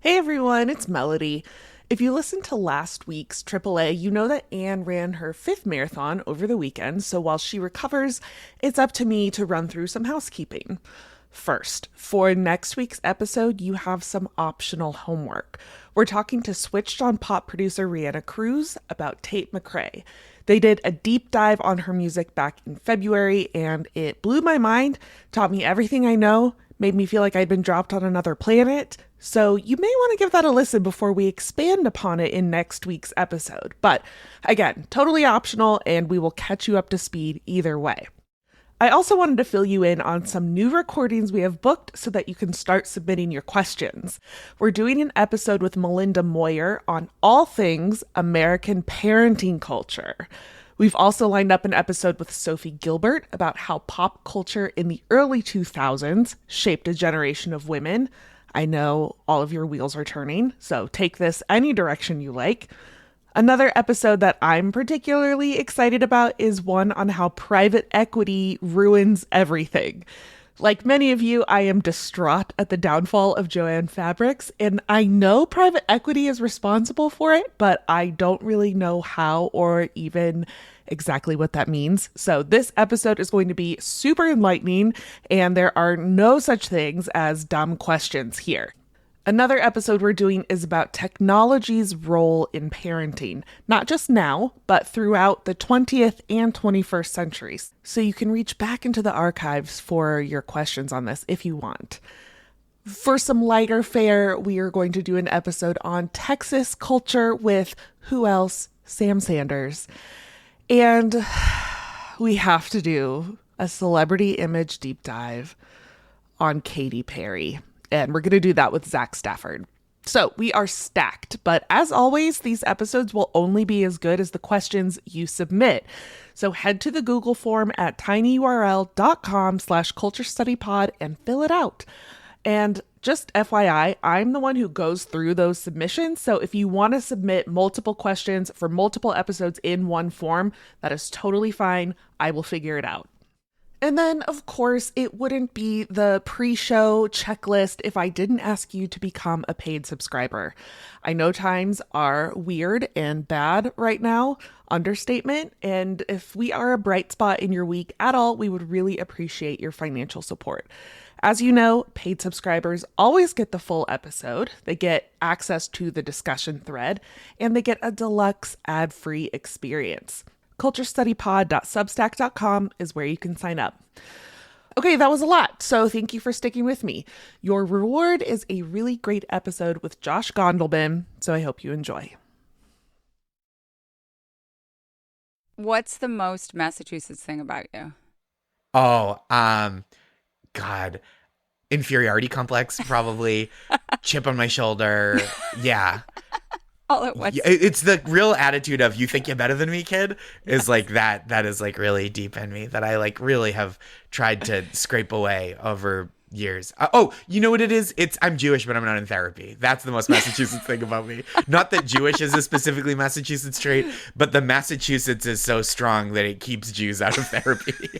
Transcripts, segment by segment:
Hey everyone, it's Melody. If you listened to last week's AAA, you know that Anne ran her 5th marathon over the weekend, so while she recovers, it's up to me to run through some housekeeping. First, for next week's episode, you have some optional homework. We're talking to Switched on Pop producer Rihanna Cruz about Tate McRae. They did a deep dive on her music back in February, and it blew my mind, taught me everything I know, made me feel like I'd been dropped on another planet. So you may want to give that a listen before we expand upon it in next week's episode. But again, totally optional, and we will catch you up to speed either way. I also wanted to fill you in on some new recordings we have booked so that you can start submitting your questions. We're doing an episode with Melissa Moyer on all things American parenting culture. We've also lined up an episode with Sophie Gilbert about how pop culture in the early 2000s shaped a generation of women. I know all of your wheels are turning, so take this any direction you like. Another episode that I'm particularly excited about is one on how private equity ruins everything. Like many of you, I am distraught at the downfall of Joann Fabrics, and I know private equity is responsible for it, but I don't really know how or even exactly what that means. So this episode is going to be super enlightening, and there are no such things as dumb questions here. Another episode we're doing is about technology's role in parenting, not just now, but throughout the 20th and 21st centuries. So you can reach back into the archives for your questions on this if you want. For some lighter fare, we are going to do an episode on Texas culture with, who else? Sam Sanders. And we have to do a celebrity image deep dive on Katy Perry. And we're going to do that with Zach Stafford. So we are stacked, but as always, these episodes will only be as good as the questions you submit. So head to the Google form at tinyurl.com/culturestudypod and fill it out. And just FYI, I'm the one who goes through those submissions. So if you want to submit multiple questions for multiple episodes in one form, that is totally fine. I will figure it out. And then, of course, it wouldn't be the pre-show checklist if I didn't ask you to become a paid subscriber. I know times are weird and bad right now, understatement, and if we are a bright spot in your week at all, we would really appreciate your financial support. As you know, paid subscribers always get the full episode, they get access to the discussion thread, and they get a deluxe ad-free experience. culturestudypod.substack.com is where you can sign up. Okay, that was a lot, so thank you for sticking with me. Your reward is a really great episode with Josh Gondelman, so I hope you enjoy. What's the most Massachusetts thing about you? Oh, God. Inferiority complex, probably. Chip on my shoulder. Yeah. All at once. It's the real attitude of, you think you're better than me, kid? Is like that. That is like really deep in me that I like really have tried to scrape away over years. You know what it is? I'm Jewish, but I'm not in therapy. That's the most Massachusetts thing about me. Not that Jewish is a specifically Massachusetts trait, but the Massachusetts is so strong that it keeps Jews out of therapy.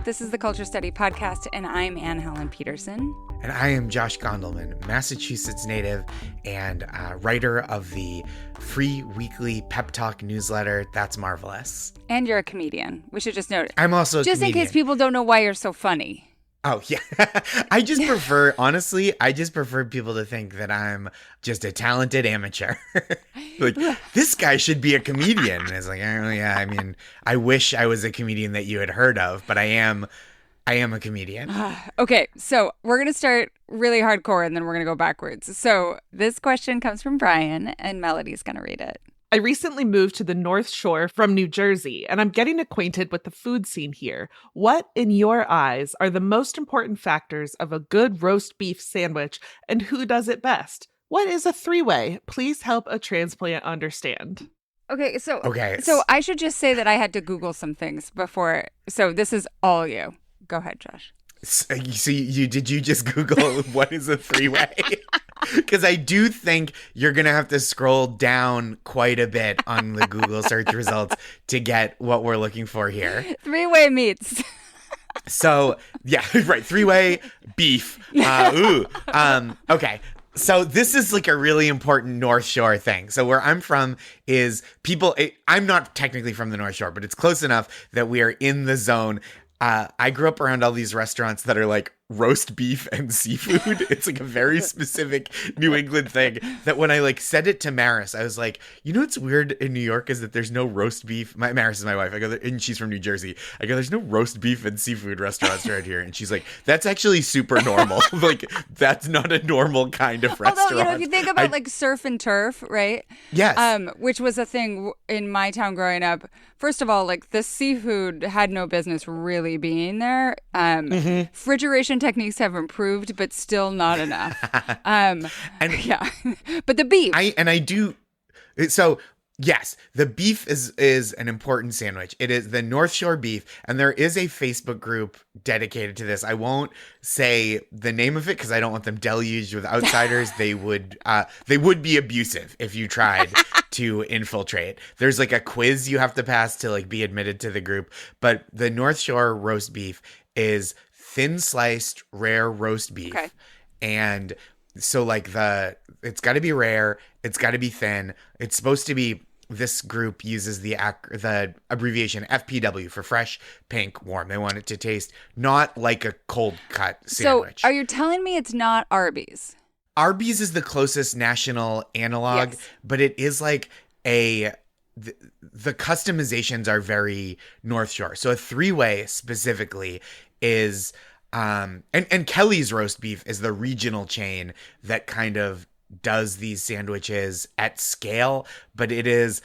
This is the Culture Study Podcast, and I'm Anne Helen Peterson. And I am Josh Gondelman, Massachusetts native and writer of the free weekly pep talk newsletter, That's Marvelous. And you're a comedian. We should just note. I'm also a comedian. Just in case people don't know why you're so funny. Oh, yeah. I just prefer people to think that I'm just a talented amateur. Like, this guy should be a comedian. And it's like, oh, yeah, I mean, I wish I was a comedian that you had heard of, but I am a comedian. Okay, so we're going to start really hardcore and then we're going to go backwards. So this question comes from Brian and Melody's going to read it. I recently moved to the North Shore from New Jersey, and I'm getting acquainted with the food scene here. What, in your eyes, are the most important factors of a good roast beef sandwich, and who does it best? What is a three-way? Please help a transplant understand. Okay, so I should just say that I had to Google some things before. So this is all you. Go ahead, Josh. So did you just Google what is a three-way? Because I do think you're going to have to scroll down quite a bit on the Google search results to get what we're looking for here. Three-way meats. So yeah, right. Three-way beef. Okay. So this is like a really important North Shore thing. So where I'm from is I'm not technically from the North Shore, but it's close enough that we are in the zone. I grew up around all these restaurants that are like roast beef and seafood. It's like a very specific New England thing that when I like said it to Maris, I was like, you know what's weird in New York is that there's no roast beef. Maris is my wife. I go, and she's from New Jersey. I go, there's no roast beef and seafood restaurants right here. And she's like, that's actually super normal. Like, that's not a normal kind of restaurant. Although, if you think about like surf and turf, right? Yes. Which was a thing in my town growing up. First of all, like the seafood had no business really being there. Refrigeration techniques have improved, but still not enough. Yeah, but the beef. Yes, the beef is an important sandwich. It is the North Shore beef, and there is a Facebook group dedicated to this. I won't say the name of it because I don't want them deluged with outsiders. They would be abusive if you tried to infiltrate. There's like a quiz you have to pass to like be admitted to the group. But the North Shore roast beef is thin sliced rare roast beef, and so like it's got to be rare. It's got to be thin. It's supposed to be. This group uses the abbreviation FPW for fresh, pink, warm. They want it to taste not like a cold cut sandwich. So are you telling me it's not Arby's? Arby's is the closest national analog, but it is like the customizations are very North Shore. So a three-way specifically is and Kelly's Roast Beef is the regional chain that kind of does these sandwiches at scale, but it is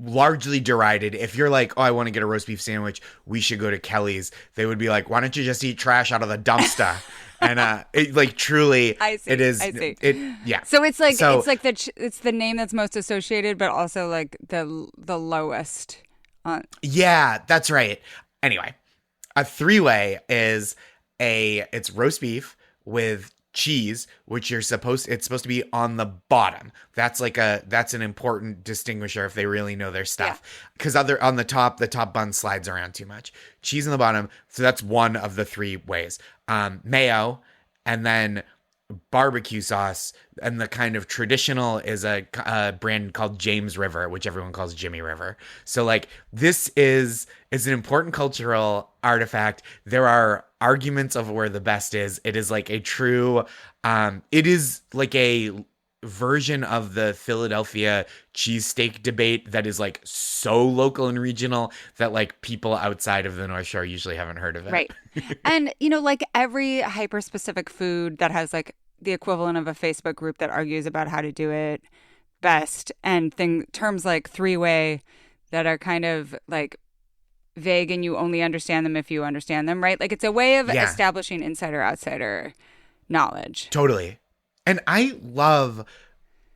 largely derided. If you're like, oh, I want to get a roast beef sandwich, we should go to Kelly's. They would be like, why don't you just eat trash out of the dumpster? And it like truly, I see. It is. I see. Yeah. So it's like it's the name that's most associated, but also like the lowest. Yeah, that's right. Anyway, a three-way is it's roast beef with cheese, which it's supposed to be on the bottom. That's an important distinguisher if they really know their stuff. Because on the top bun slides around too much. Cheese on the bottom. So that's one of the three ways. Mayo, and then barbecue sauce, and the kind of traditional is a brand called James River, which everyone calls Jimmy River. So like this is an important cultural artifact. There are arguments of where the best is. It is like a true it is like a version of the Philadelphia cheesesteak debate that is like so local and regional that like people outside of the North Shore usually haven't heard of it. Right. And like every hyper specific food that has like the equivalent of a Facebook group that argues about how to do it best, and terms like three-way that are kind of like vague and you only understand them if you understand them, right? Like it's a way of establishing insider-outsider knowledge. Totally. And I love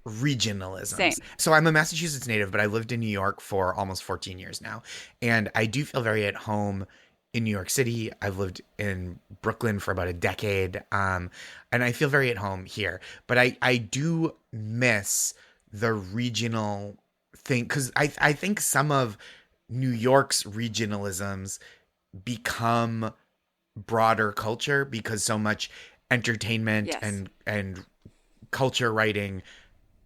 regionalism. Same. So I'm a Massachusetts native, but I lived in New York for almost 14 years now. And I do feel very at home in New York City. I've lived in Brooklyn for about a decade. And I feel very at home here. But I do miss the regional thing, because I think some of New York's regionalisms become broader culture because so much entertainment and culture writing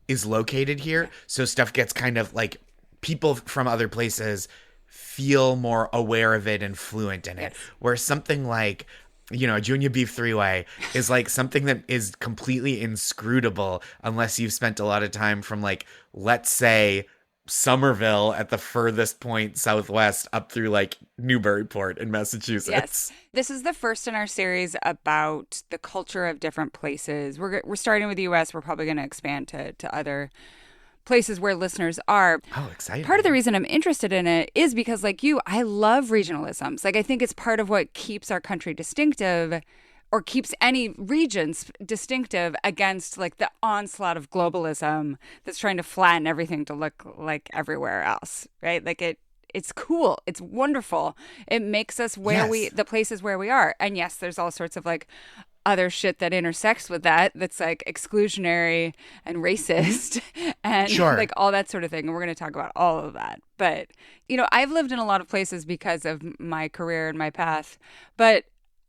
is located here. So stuff gets kind of like people from other places feel more aware of it and fluent in it. Where something like, a Junior Beef three-way is like something that is completely inscrutable unless you've spent a lot of time from like, let's say, Somerville at the furthest point southwest up through like Newburyport in Massachusetts. Yes. This is the first in our series about the culture of different places. We're starting with the U.S. We're probably going to expand to other places where listeners are. Oh, exciting. Part of the reason I'm interested in it is because, like you, I love regionalisms. Like, I think it's part of what keeps our country distinctive, or keeps any regions distinctive against like the onslaught of globalism that's trying to flatten everything to look like everywhere else, right? Like it's cool. It's wonderful. It makes us the places where we are. And yes, there's all sorts of like other shit that intersects with that's like exclusionary and racist and Sure. like all that sort of thing. And we're going to talk about all of that. But, you know, I've lived in a lot of places because of my career and my path, but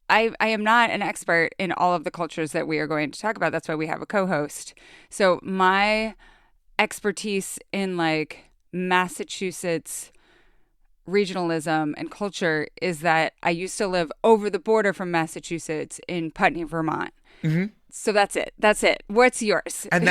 I am not an expert in all of the cultures that we are going to talk about. That's why we have a co-host. So my expertise in like Massachusetts regionalism and culture is that I used to live over the border from Massachusetts in Putney, Vermont. Mm-hmm. So that's it. What's yours? And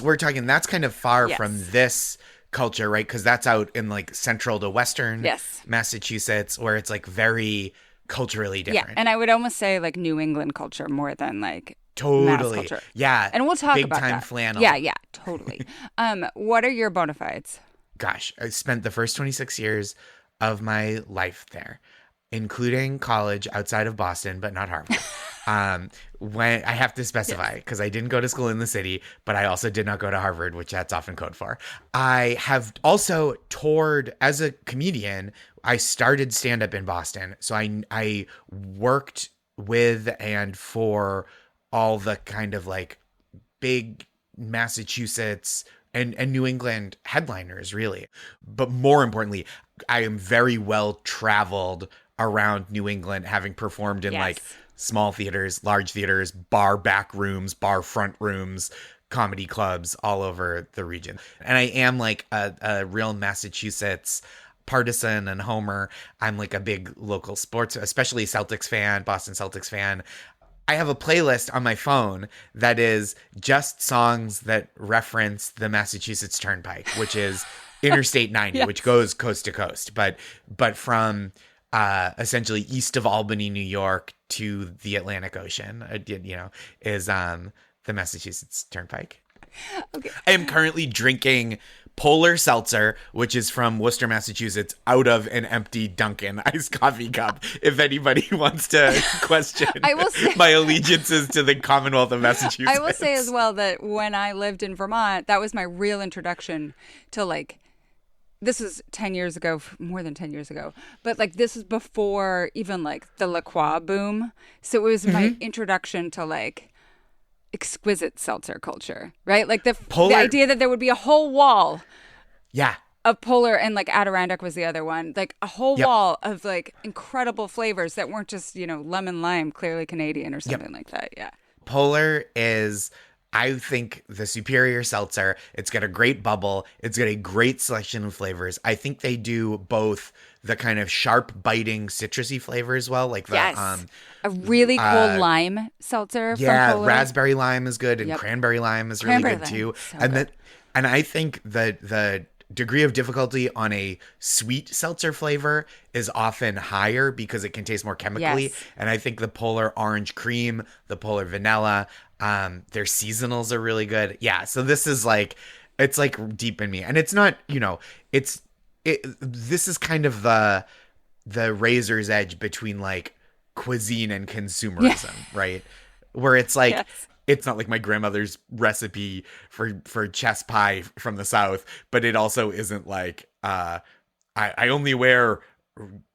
we're talking, that's kind of far from this culture, right? Because that's out in like central to western Massachusetts, where it's like very culturally different. Yeah, and I would almost say like New England culture more than like totally Mass culture. Yeah, and we'll talk about big time that. flannel. Yeah, totally. What are your bona fides? Gosh, I spent the first 26 years of my life there, including college outside of Boston, but not Harvard. When I have to specify, because I didn't go to school in the city, but I also did not go to Harvard, which that's often code for. I have also toured as a comedian. I started stand-up in Boston, so I worked with and for all the kind of like big Massachusetts and New England headliners, really. But more importantly, I am very well traveled around New England, having performed in like small theaters, large theaters, bar back rooms, bar front rooms, comedy clubs all over the region. And I am like a real Massachusetts partisan and homer. I'm like a big local sports, especially Celtics fan, Boston Celtics fan. I have a playlist on my phone that is just songs that reference the Massachusetts Turnpike, which is Interstate 90, which goes coast to coast, but from essentially east of Albany, New York to the Atlantic Ocean, is the Massachusetts Turnpike. Okay. I am currently drinking Polar Seltzer, which is from Worcester, Massachusetts, out of an empty Dunkin iced coffee cup. If anybody wants to question my allegiances to the Commonwealth of Massachusetts. I will say as well that when I lived in Vermont, that was my real introduction to like, this was 10 years ago, more than 10 years ago, but like this was before even like the La Croix boom. So it was my introduction to like exquisite seltzer culture, right? Like the idea that there would be a whole wall of Polar, and like Adirondack was the other one, like a whole wall of like incredible flavors that weren't just, lemon lime, clearly Canadian or something like that. Yeah. Polar is, I think, the superior seltzer. It's got a great bubble. It's got a great selection of flavors. I think they do both the kind of sharp, biting, citrusy flavor as well. Like the a really cool lime seltzer. Yeah, from Polar. Raspberry lime is good, and cranberry lime is really good too. So and good. And I think that the degree of difficulty on a sweet seltzer flavor is often higher because it can taste more chemically. Yes. And I think the Polar orange cream, the Polar vanilla, their seasonals are really good. Yeah, so this is like, it's like deep in me, and it's not, this is kind of the razor's edge between like cuisine and consumerism, right? Where it's like, it's not like my grandmother's recipe for chess pie from the South, but it also isn't like, I only wear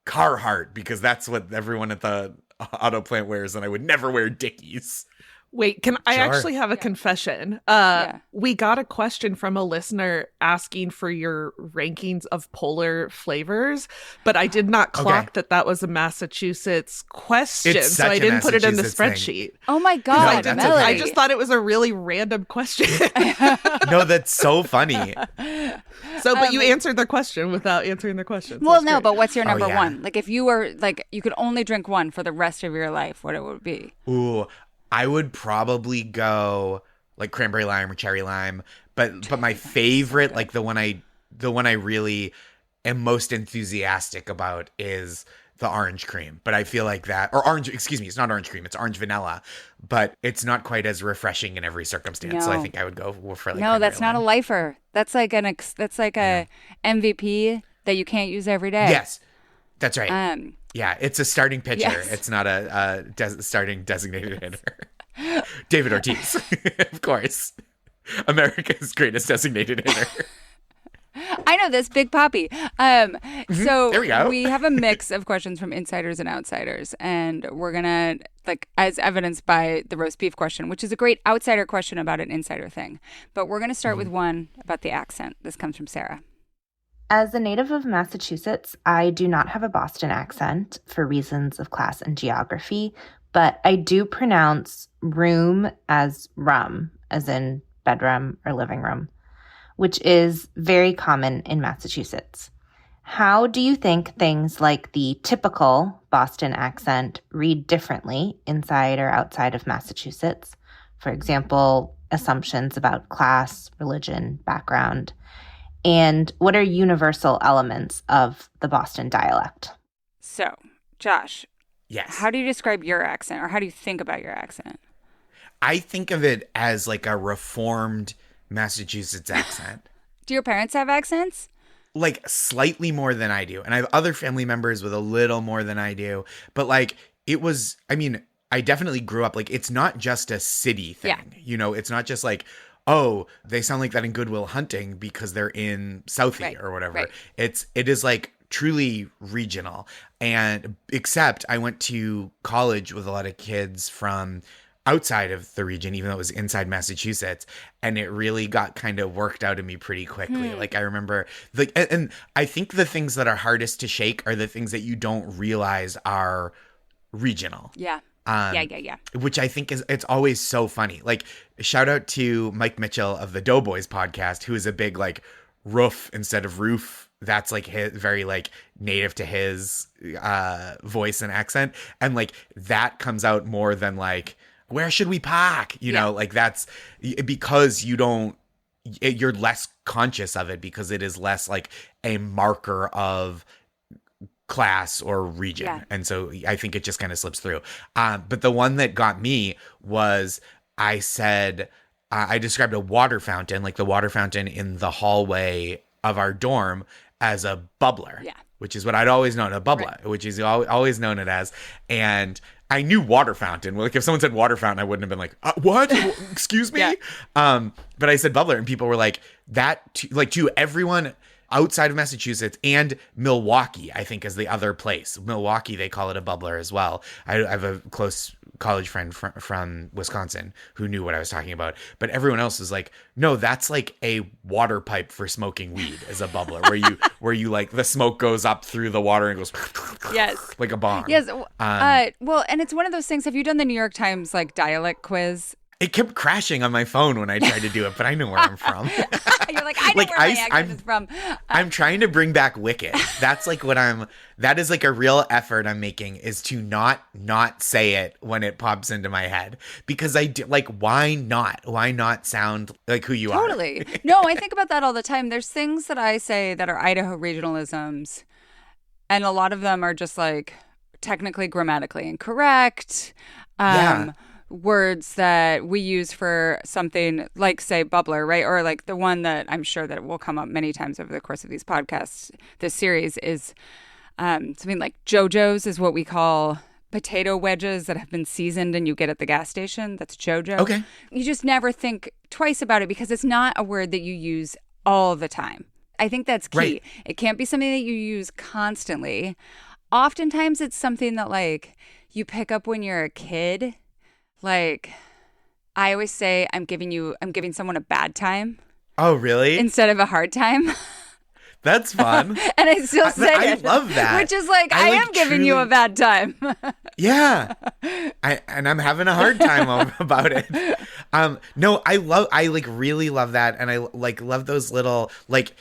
Carhartt because that's what everyone at the auto plant wears, and I would never wear Dickies. Wait, I actually have a confession? We got a question from a listener asking for your rankings of Polar flavors, but I did not clock that was a Massachusetts question, so I didn't put it in the spreadsheet. Oh my God, Melody. I just thought it was a really random question. No, that's so funny. But you answered the question without answering the question. Well, no, but what's your number one? Like if you were like, you could only drink one for the rest of your life, what it would be? Ooh, I would probably go like cranberry lime or cherry lime, but my favorite, like the one I really am most enthusiastic about is the orange cream. But I feel like that, or orange, excuse me, it's not orange cream, it's orange vanilla, but it's not quite as refreshing in every circumstance. No. So I think I would go for like, no, that's not a lifer. That's like a MVP that you can't use every day. Yes, that's right. Yeah, it's a starting pitcher. Yes. It's not a starting designated hitter. David Ortiz, of course. America's greatest designated hitter. I know this, Big Poppy. So There we go. we have a mix of questions from insiders and outsiders, and we're gonna, like, as evidenced by the roast beef question, which is a great outsider question about an insider thing. But we're gonna start with one about the accent. This comes from Sarah. As a native of Massachusetts, I do not have a Boston accent for reasons of class and geography, but I do pronounce room as rum, as in bedroom or living room, which is very common in Massachusetts. How do you think things like the typical Boston accent read differently inside or outside of Massachusetts? For example, assumptions about class, religion, background. And what are universal elements of the Boston dialect? So, Josh. Yes. How do you describe your accent, or how do you think about your accent? I think of it as like a reformed Massachusetts accent. Do your parents have accents? Like slightly more than I do. And I have other family members with a little more than I do. But like it was, I mean, I definitely grew up, like, it's not just a city thing. Yeah. You know, it's not just like, oh, they sound like that in Good Will Hunting because they're in Southie Right, or whatever. right. It is like truly regional. And except I went to college with a lot of kids from outside of the region, even though it was inside Massachusetts, and it really got kind of worked out of me pretty quickly. Like I remember, like, and I think the things that are hardest to shake are the things that you don't realize are regional. Yeah. Yeah. Which I think it's always so funny. Like, shout out to Mike Mitchell of the Doughboys podcast, who is a big like roof instead of roof. That's like his very like native to his voice and accent. And like that comes out more than like, where should we park? You know, like that's because you're less conscious of it because it is less like a marker of class or region. Yeah. And so I think it just kind of slips through. But the one that got me was I said, I described a water fountain, like the water fountain in the hallway of our dorm, as a bubbler. Yeah. Which is what I'd always known, a bubbler, Right. which is always known it as. And I knew water fountain. Like if someone said water fountain, I wouldn't have been like, what? Excuse me? Yeah. But I said bubbler, and people were like, to everyone outside of Massachusetts, and Milwaukee, I think, is the other place. Milwaukee, they call it a bubbler as well. I have a close college friend from Wisconsin who knew what I was talking about. But everyone else is like, no, that's like a water pipe for smoking weed as a bubbler, where you like the smoke goes up through the water and goes Yes. like a bomb. Yes. Well, and it's one of those things. Have you done the New York Times like dialect quiz? It kept crashing on my phone when I tried to do it, but I know where I'm from. You're like, I know where my accent is from. I'm trying to bring back Wicked. That's like that is like a real effort I'm making, is to not say it when it pops into my head. Because I do, like, why not? Why not sound like who you are? Totally. No, I think about that all the time. There's things that I say that are Idaho regionalisms, and a lot of them are just like technically grammatically incorrect. Yeah. Words that we use for something like, say, bubbler, right? Or like the one that I'm sure that will come up many times over the course of these podcasts, this series, is something like JoJo's is what we call potato wedges that have been seasoned and you get at the gas station. That's JoJo. Okay. You just never think twice about it because it's not a word that you use all the time. I think that's key. Right. It can't be something that you use constantly. Oftentimes it's something that like you pick up when you're a kid. Like, I always say, I'm giving someone a bad time. Oh, really? Instead of a hard time. That's fun. And I still say I it. love that. Which is like, I am giving you a bad time. Yeah. And I'm having a hard time about it. No, I like really love that. And I like love those little, like,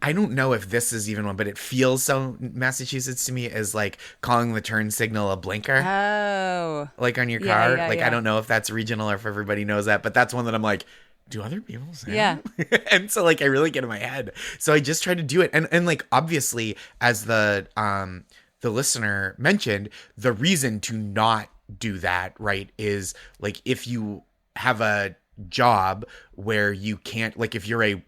I don't know if this is even one, but it feels so Massachusetts to me, as like calling the turn signal a blinker. Oh. Like on your Yeah, car. yeah, like, yeah. I don't know if that's regional or if everybody knows that, but that's one that I'm like, do other people say Yeah. that? And so like I really get in my head. So I just try to do it. And like obviously, as the listener mentioned, the reason to not do that, right, is like if you have a job where you can't, like if you're a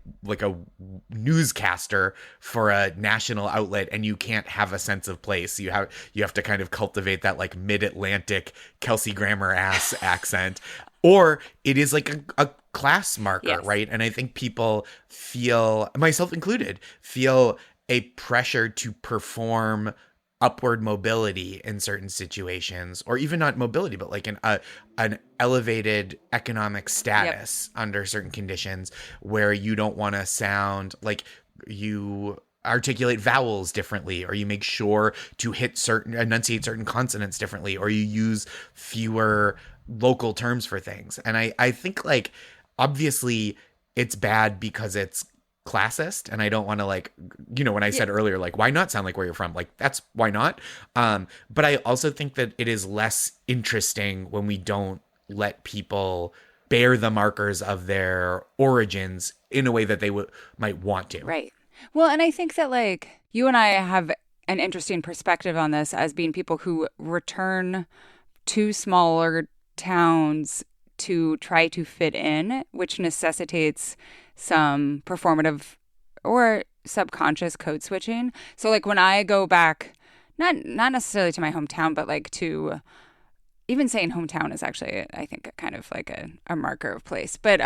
newscaster for a national outlet and you can't have a sense of place, you have to kind of cultivate that like mid-Atlantic Kelsey Grammer ass accent, or it is like a class marker, Yes. right? And I think people feel, myself included, feel a pressure to perform upward mobility in certain situations, or even not mobility, but like an elevated economic status under certain conditions, where you don't want to sound like you articulate vowels differently, or you make sure to enunciate certain consonants differently, or you use fewer local terms for things. And I think like, obviously it's bad because it's classist, and I don't want to like, when I said earlier, like, why not sound like where you're from? Like, that's why not. But I also think that it is less interesting when we don't let people bear the markers of their origins in a way that they might want to. Right. Well, and I think that like you and I have an interesting perspective on this as being people who return to smaller towns to try to fit in, which necessitates some performative or subconscious code switching. So like when I go back, not necessarily to my hometown, but like to, even saying hometown is actually, I think, kind of like a marker of place. But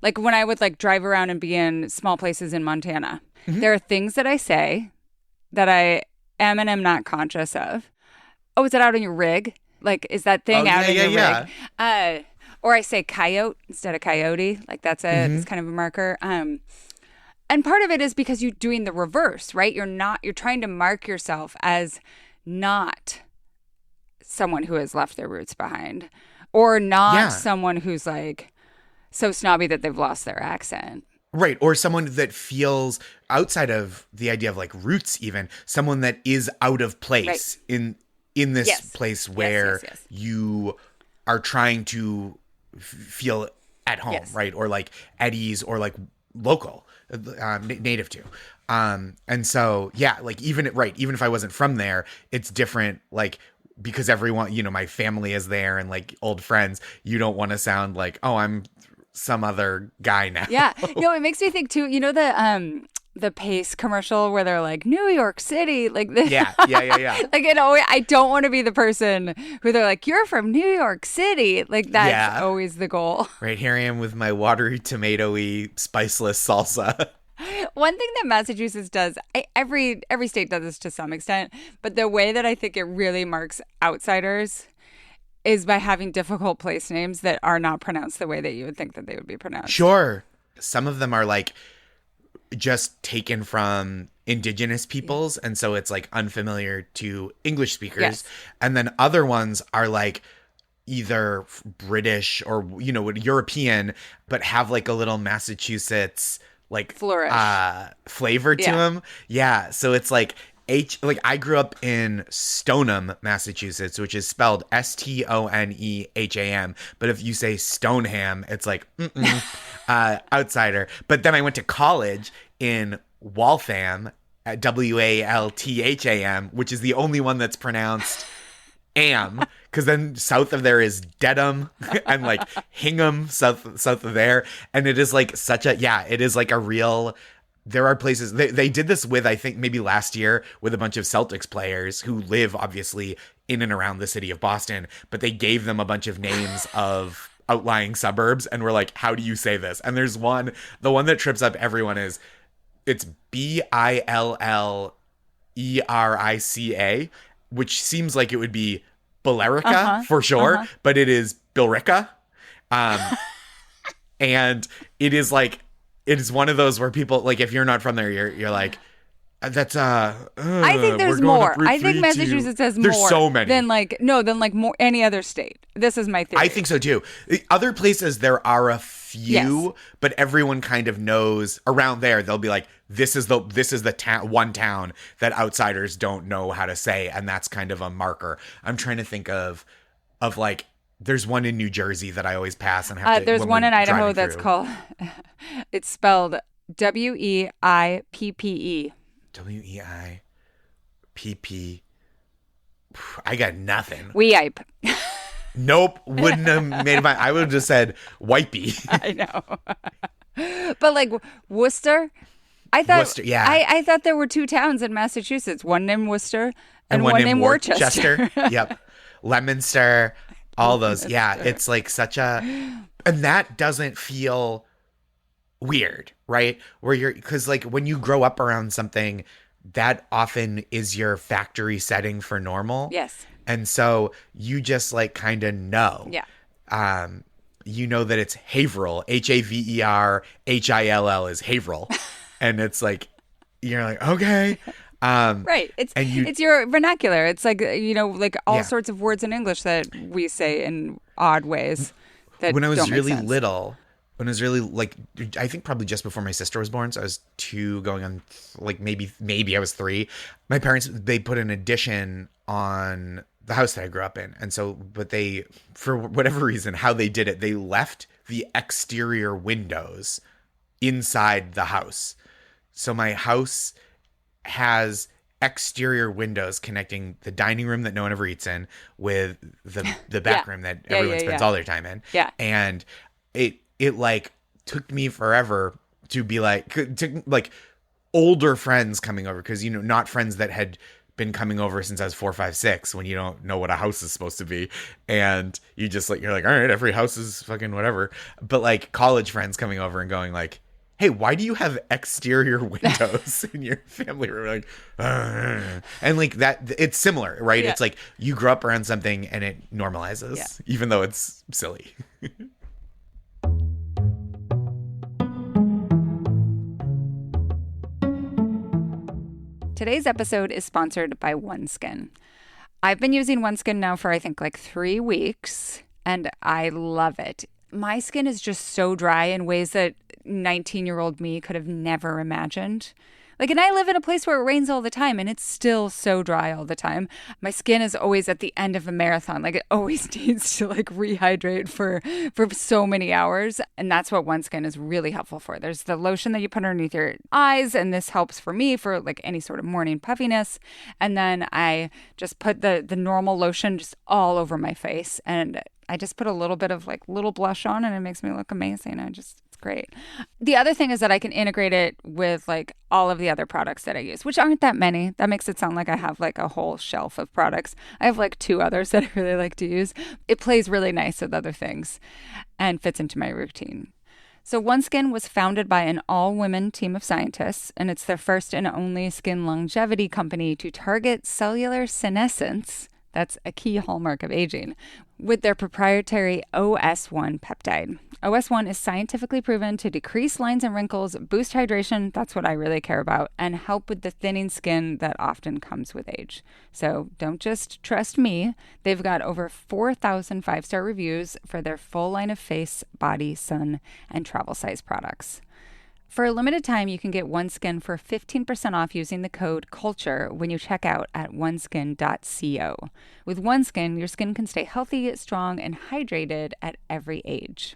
like when I would like drive around and be in small places in Montana, there are things that I say that I am and am not conscious of. Oh, is that out on your rig? Like, is that thing out on your rig? Or I say coyote instead of coyote. Like that's it's kind of a marker. And part of it is because you're doing the reverse, right? You're trying to mark yourself as not someone who has left their roots behind, or not someone who's like so snobby that they've lost their accent. Right. Or someone that feels, outside of the idea of like roots, even someone that is out of place in this place where you are trying to feel at home, right? Or like at ease, or like local, native to. And so, like even if I wasn't from there, it's different, like, because everyone, my family is there and like old friends, you don't want to sound like, oh, I'm some other guy now. Yeah. It makes me think too, the Pace commercial where they're like, New York City, like this. Yeah. Like, I don't want to be the person who they're like, you're from New York City. Like, that's always the goal. Right, here I am with my watery, tomatoey, spiceless salsa. One thing that Massachusetts does, every state does this to some extent, but the way that I think it really marks outsiders is by having difficult place names that are not pronounced the way that you would think that they would be pronounced. Sure. Some of them are like just taken from indigenous peoples, and so it's like unfamiliar to English speakers. Yes. And then other ones are like either British or European, but have like a little Massachusetts like flourish flavor to them. Yeah. So it's like I grew up in Stoneham, Massachusetts, which is spelled Stoneham. But if you say Stoneham, it's like outsider. But then I went to college in Waltham, Waltham, which is the only one that's pronounced am, because then south of there is Dedham and like Hingham south of there, and it is like it is like a real. There are places they did this with, I think maybe last year, with a bunch of Celtics players who live obviously in and around the city of Boston, but they gave them a bunch of names of outlying suburbs and were like, how do you say this? And there's the one that trips up everyone it's Billerica, which seems like it would be Billerica for sure, but it is Billerica. And it is like, it is one of those where people, like, if you're not from there, you're like, that's I think there's more. I think Massachusetts has more. There's so many. Than more any other state. This is my theory. I think so too. Other places there are a few, but everyone kind of knows around there. They'll be like, this is the one town that outsiders don't know how to say, and that's kind of a marker. I'm trying to think of like, there's one in New Jersey that I always pass and have to. There's one in Idaho that's called. It's spelled Weippe. Weipp. I got nothing. Weippe. Nope, wouldn't have made it. I would have just said Wipey. I know. But like Worcester, I thought. Worcester, yeah. I thought there were two towns in Massachusetts, one named Worcester and one named Worcester. Yep. Leominster. All those. Yeah. It's like such a. And that doesn't feel weird, right? Because like when you grow up around something, that often is your factory setting for normal. Yes. And so you just like kind of know. Yeah. You know that it's Haverhill, Haverhill is Haverhill. And it's like, you're like, okay. Right. It's your vernacular. It's like, like all sorts of words in English that we say in odd ways that when I was don't make really sense. little, when I was really like, I think probably just before my sister was born. So I was 2 going on like maybe I was 3. My parents, they put an addition on the house that I grew up in. And so, but they, for whatever reason, how they did it, they left the exterior windows inside the house. So my house has exterior windows connecting the dining room that no one ever eats in with the back room that everyone spends all their time in. Yeah. And it like took me forever to be like older friends coming over, because not friends that had been coming over since I was 4, 5, 6, when you don't know what a house is supposed to be, and you just like, you're like, all right, every house is fucking whatever. But like college friends coming over and going like, hey, why do you have exterior windows in your family room? Like, and like that, it's similar, right? Yeah. It's like you grow up around something and it normalizes, even though it's silly. Today's episode is sponsored by OneSkin. I've been using OneSkin now for I think like 3 weeks, and I love it. My skin is just so dry in ways that 19-year-old me could have never imagined. Like, and I live in a place where it rains all the time, and it's still so dry all the time. My skin is always at the end of a marathon. Like, it always needs to like rehydrate for so many hours. And that's what OneSkin is really helpful for. There's the lotion that you put underneath your eyes, and this helps for me for like any sort of morning puffiness. And then I just put the normal lotion just all over my face, and I just put a little bit of like little blush on, and it makes me look amazing. It's great. The other thing is that I can integrate it with like all of the other products that I use, which aren't that many. That makes it sound like I have like a whole shelf of products. I have like 2 others that I really like to use. It plays really nice with other things and fits into my routine. So OneSkin was founded by an all-women team of scientists, and it's their first and only skin longevity company to target cellular senescence. That's a key hallmark of aging, with their proprietary OS1 peptide. OS1 is scientifically proven to decrease lines and wrinkles, boost hydration, that's what I really care about, and help with the thinning skin that often comes with age. So don't just trust me. They've got over 4,000 5-star reviews for their full line of face, body, sun, and travel size products. For a limited time, you can get OneSkin for 15% off using the code CULTURE when you check out at oneskin.co. With OneSkin, your skin can stay healthy, strong, and hydrated at every age.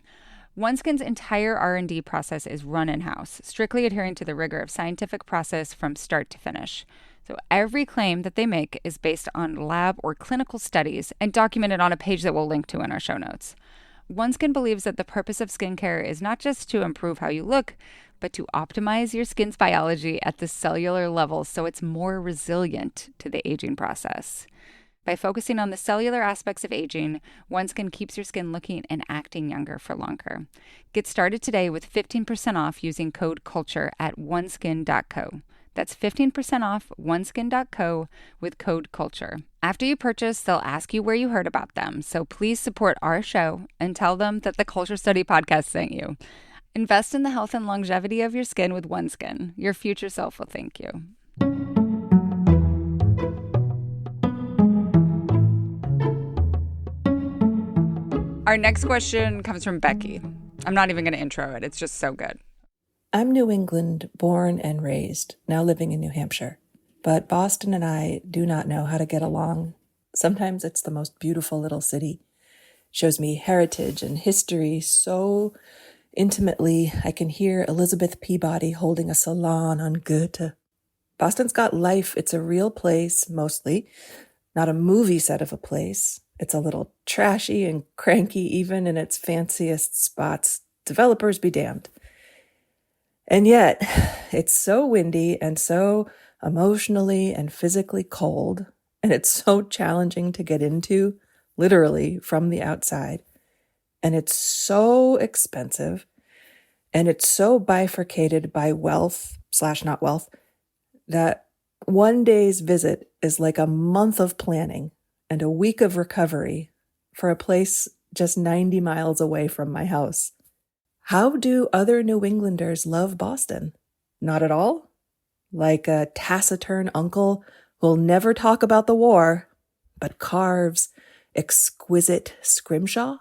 OneSkin's entire R&D process is run in-house, strictly adhering to the rigor of scientific process from start to finish. So every claim that they make is based on lab or clinical studies and documented on a page that we'll link to in our show notes. OneSkin believes that the purpose of skincare is not just to improve how you look, but to optimize your skin's biology at the cellular level so it's more resilient to the aging process. By focusing on the cellular aspects of aging, OneSkin keeps your skin looking and acting younger for longer. Get started today with 15% off using code CULTURE at oneskin.co. That's 15% off oneskin.co with code CULTURE. After you purchase, they'll ask you where you heard about them, so please support our show and tell them that the Culture Study Podcast sent you. Invest in the health and longevity of your skin with OneSkin. Your future self will thank you. Our next question comes from Becky. I'm not even going to intro it. It's just so good. I'm New England born and raised, now living in New Hampshire. But Boston and I do not know how to get along. Sometimes it's the most beautiful little city. Shows me heritage and history so intimately, I can hear Elizabeth Peabody holding a salon on Goethe. Boston's got life. It's a real place, mostly. Not a movie set of a place. It's a little trashy and cranky even in its fanciest spots. Developers be damned. And yet, it's so windy and so emotionally and physically cold, and it's so challenging to get into, literally, from the outside. And it's so expensive. And it's so bifurcated by wealth / not wealth that one day's visit is like a month of planning and a week of recovery for a place just 90 miles away from my house. How do other New Englanders love Boston? Not at all? Like a taciturn uncle who'll never talk about the war, but carves exquisite scrimshaw?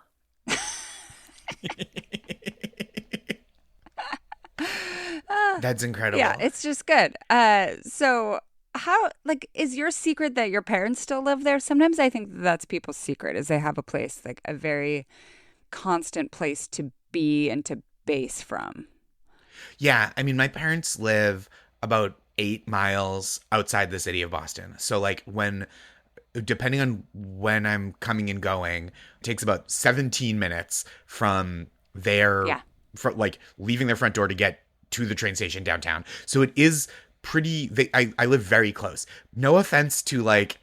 That's incredible. Yeah, it's just good. So how, like, is your secret that your parents still live there? Sometimes I think that's people's secret, is they have a place, like a very constant place to be and to base from. Yeah, I mean, my parents live about 8 miles outside the city of Boston. So like depending on when I'm coming and going, it takes about 17 minutes from their, like leaving their front door to get to the train station downtown. So it is pretty, I live very close. No offense to like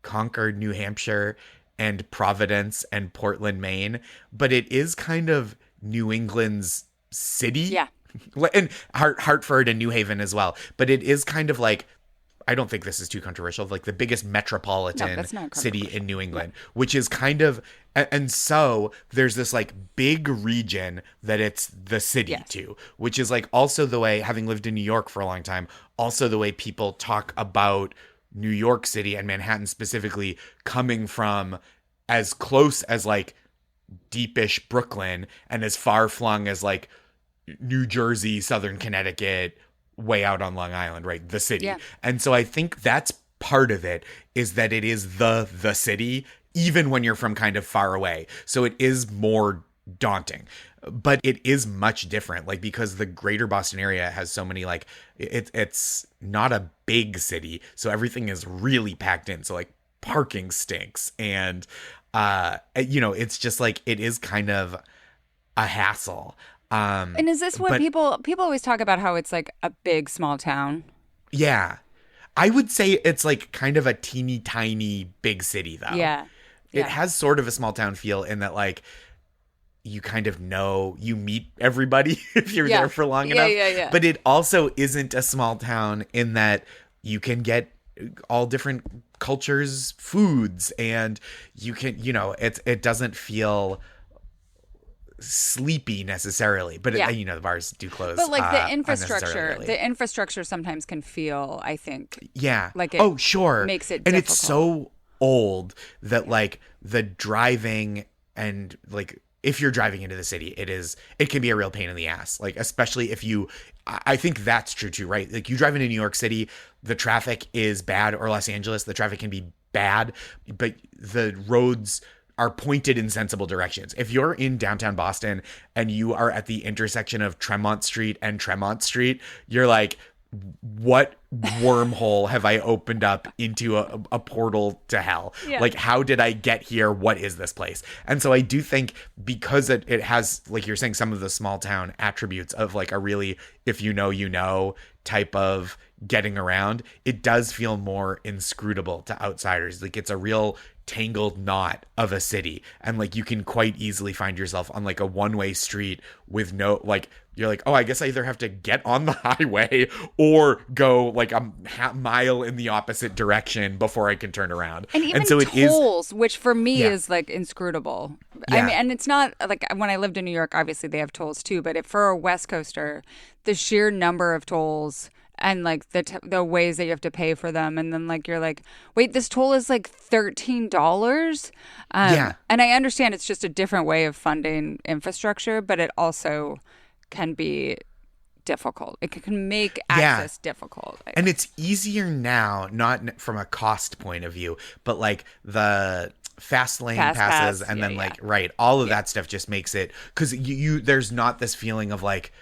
Concord, New Hampshire and Providence and Portland, Maine, but it is kind of New England's city. Yeah. And Hartford and New Haven as well. But it is kind of like, I don't think this is too controversial, like the biggest metropolitan city in New England, which is kind of, and so there's this like big region that it's the city to, which is like also the way, having lived in New York for a long time, also the way people talk about New York City and Manhattan specifically coming from as close as like deepish Brooklyn and as far flung as like New Jersey, Southern Connecticut, way out on Long Island, right? The city. Yeah. And so I think that's part of it, is that it is the city, even when you're from kind of far away. So it is more daunting, but it is much different, like, because the greater Boston area has so many, like, it's not a big city. So everything is really packed in. So like parking stinks. And, it's just like, it is kind of a hassle. And is this what people always talk about, how it's like a big small town? Yeah. I would say it's like kind of a teeny tiny big city though. Yeah. It has sort of a small town feel in that like you kind of know, you meet everybody if you're there for long enough. Yeah. But it also isn't a small town in that you can get all different cultures, foods, and you can, it doesn't feel sleepy necessarily, but the bars do close. But like the infrastructure sometimes can feel, I think, like it makes it difficult. And it's so old that like the driving, and like if you're driving into the city, it can be a real pain in the ass, like especially if I think that's true too, right? Like you drive into New York City, the traffic is bad, or Los Angeles, the traffic can be bad, but the roads are pointed in sensible directions. If you're in downtown Boston and you are at the intersection of Tremont Street and Tremont Street, you're like, what wormhole have I opened up into a portal to hell? Yeah. Like, how did I get here? What is this place? And so I do think, because it has, like you're saying, some of the small town attributes of like a really, if you know type of getting around, it does feel more inscrutable to outsiders. Like it's a real tangled knot of a city, and like you can quite easily find yourself on like a one-way street with no, like, you're like, oh, I guess I either have to get on the highway or go like a mile in the opposite direction before I can turn around. And even so tolls, which for me is like inscrutable. Yeah. I mean, and it's not like, when I lived in New York, obviously they have tolls too, but for a West Coaster, the sheer number of tolls and like the ways that you have to pay for them, and then like you're like, wait, this toll is like $13. And I understand it's just a different way of funding infrastructure, but it also can be difficult. It can make access difficult. And it's easier now, not from a cost point of view, but like the fast lane passes and then all of that stuff just makes it, because you there's not this feeling of like,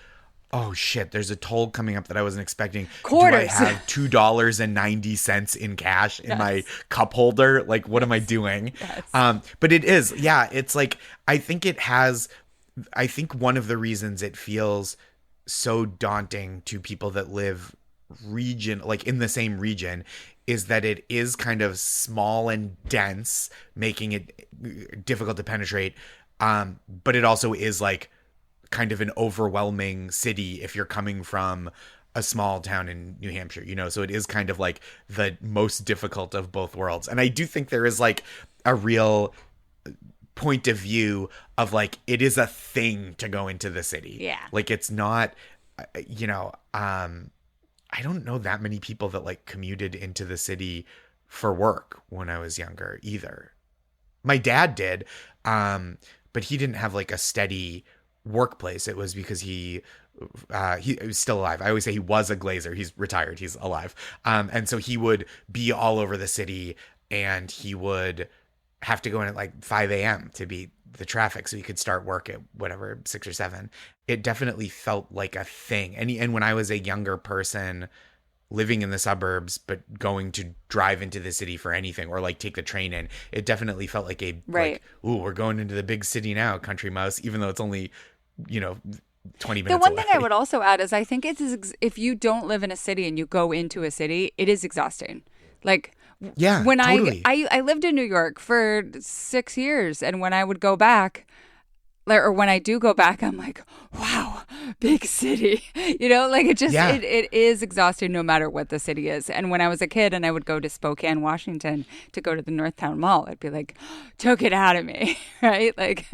oh shit, there's a toll coming up that I wasn't expecting. Quarters. Do I have $2.90 in cash in my cup holder? Like, what am I doing? Yes. But it is, it's like, I think one of the reasons it feels so daunting to people that live in the same region is that it is kind of small and dense, making it difficult to penetrate. But it also is like kind of an overwhelming city if you're coming from a small town in New Hampshire, you know, so it is kind of like the most difficult of both worlds. And I do think there is like a real point of view of like, it is a thing to go into the city. Yeah. Like it's not, you know, I don't know that many people that like commuted into the city for work when I was younger either. My dad did, but he didn't have like a steady workplace. It was because he was still alive. I always say he was a glazer. He's retired. He's alive. And so he would be all over the city, and he would have to go in at like 5 a.m. to beat the traffic so he could start work at whatever, 6 or 7. It definitely felt like a thing. And when I was a younger person living in the suburbs, but going to drive into the city for anything or like take the train in, it definitely felt like like, ooh, we're going into the big city now, country mouse, even though it's only, you know, 20 minutes The one away. thing I would also add is I think if you don't live in a city and you go into a city, it is exhausting. Like, yeah, when totally. I lived in New York for 6 years, and when I would go back, or when I do go back, I'm like, wow, big city. You know, like it just, it is exhausting no matter what the city is. And when I was a kid and I would go to Spokane, Washington to go to the Northtown Mall, I'd be like, took it out of me, right? Like,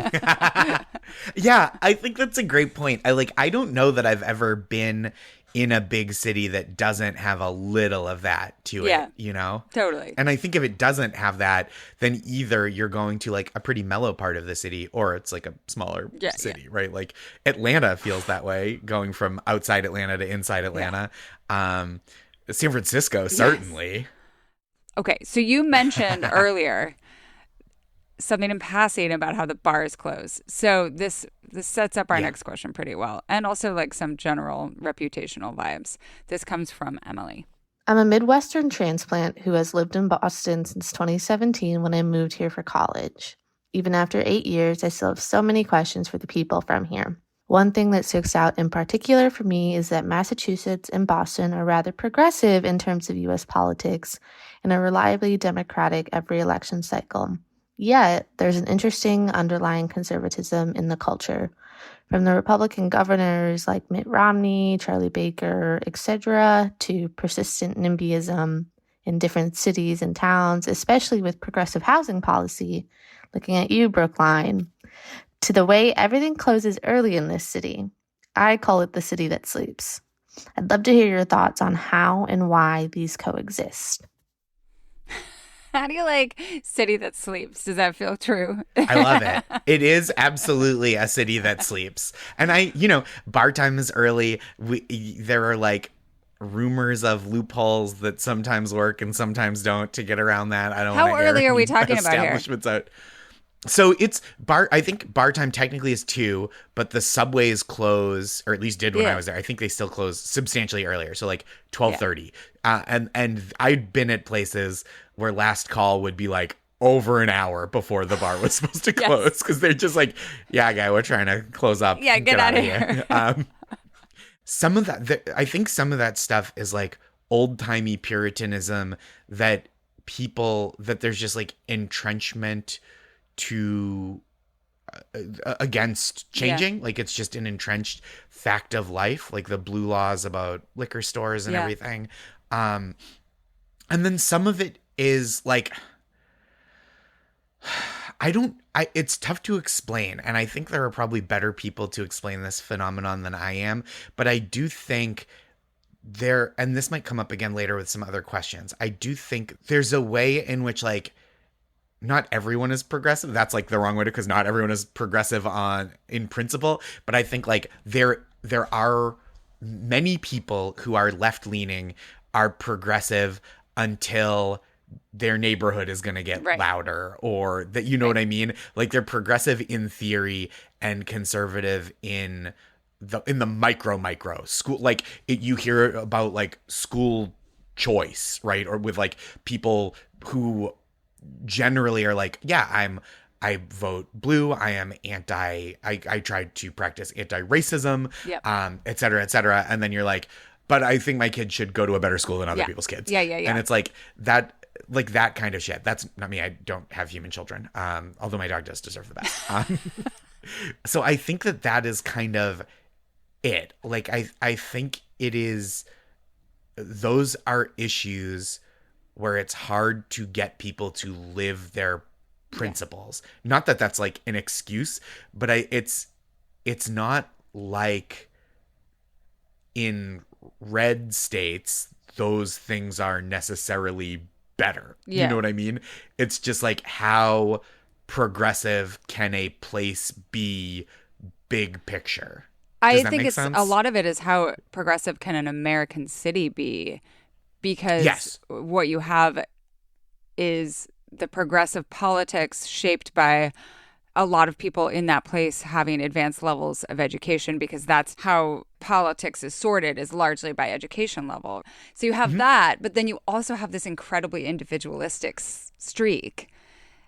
yeah, I think that's a great point. I don't know that I've ever been in a big city that doesn't have a little of that to it, you know? Totally. And I think if it doesn't have that, then either you're going to like a pretty mellow part of the city, or it's like a smaller city, right? Like Atlanta feels that way, going from outside Atlanta to inside Atlanta. San Francisco, certainly. Okay, so you mentioned earlier something in passing about how the bars close. So this sets up our next question pretty well, and also like some general reputational vibes. This comes from Emily. I'm a Midwestern transplant who has lived in Boston since 2017 when I moved here for college. Even after 8 years, I still have so many questions for the people from here. One thing that sticks out in particular for me is that Massachusetts and Boston are rather progressive in terms of U.S. politics and are reliably Democratic every election cycle. Yet, there's an interesting underlying conservatism in the culture. From the Republican governors like Mitt Romney, Charlie Baker, etc., to persistent NIMBYism in different cities and towns, especially with progressive housing policy, looking at you, Brookline, to the way everything closes early in this city. I call it the city that sleeps. I'd love to hear your thoughts on how and why these coexist. How do you like city that sleeps? Does that feel true? I love it. It is absolutely a city that sleeps. And bar time is early. There are like rumors of loopholes that sometimes work and sometimes don't to get around that. I don't. How early are we talking about here? Out. So it's bar. I think bar time technically is 2, but the subways close, or at least did when I was there. I think they still close substantially earlier. So like 12:30. And I'd been at places where last call would be like over an hour before the bar was supposed to close, because they're just like, yeah, guy, we're trying to close up. Yeah, get out of here. Some of that, I think some of that stuff is like old timey Puritanism that there's just like entrenchment to against changing. Like it's just an entrenched fact of life, like the blue laws about liquor stores and everything. And then some of it is like, it's tough to explain. And I think there are probably better people to explain this phenomenon than I am. But I do think and this might come up again later with some other questions, I do think there's a way in which like, not everyone is progressive. That's like the wrong way because not everyone is progressive in principle. But I think like there are many people who are left leaning are progressive until their neighborhood is going to get louder, or that, you know what I mean? Like they're progressive in theory and conservative in the micro school. Like you hear about like school choice, right? Or with like people who generally are like, yeah, I vote blue. I am I try to practice anti-racism, et cetera, et cetera. And then you're like, but I think my kid should go to a better school than other people's kids. Yeah. And it's like that, like that kind of shit. That's not me. I don't have human children. Although my dog does deserve the best. So I think that is kind of it. Like, I think it is, those are issues where it's hard to get people to live their principles. Yeah. Not that that's like an excuse, but it's not like in red states, those things are necessarily better. Yeah. You know what I mean? It's just like, how progressive can a place be big picture? I think it's sense? A lot of it is how progressive can an American city be, because what you have is the progressive politics shaped by a lot of people in that place having advanced levels of education, because that's how politics is sorted, is largely by education level. So you have that, but then you also have this incredibly individualistic streak.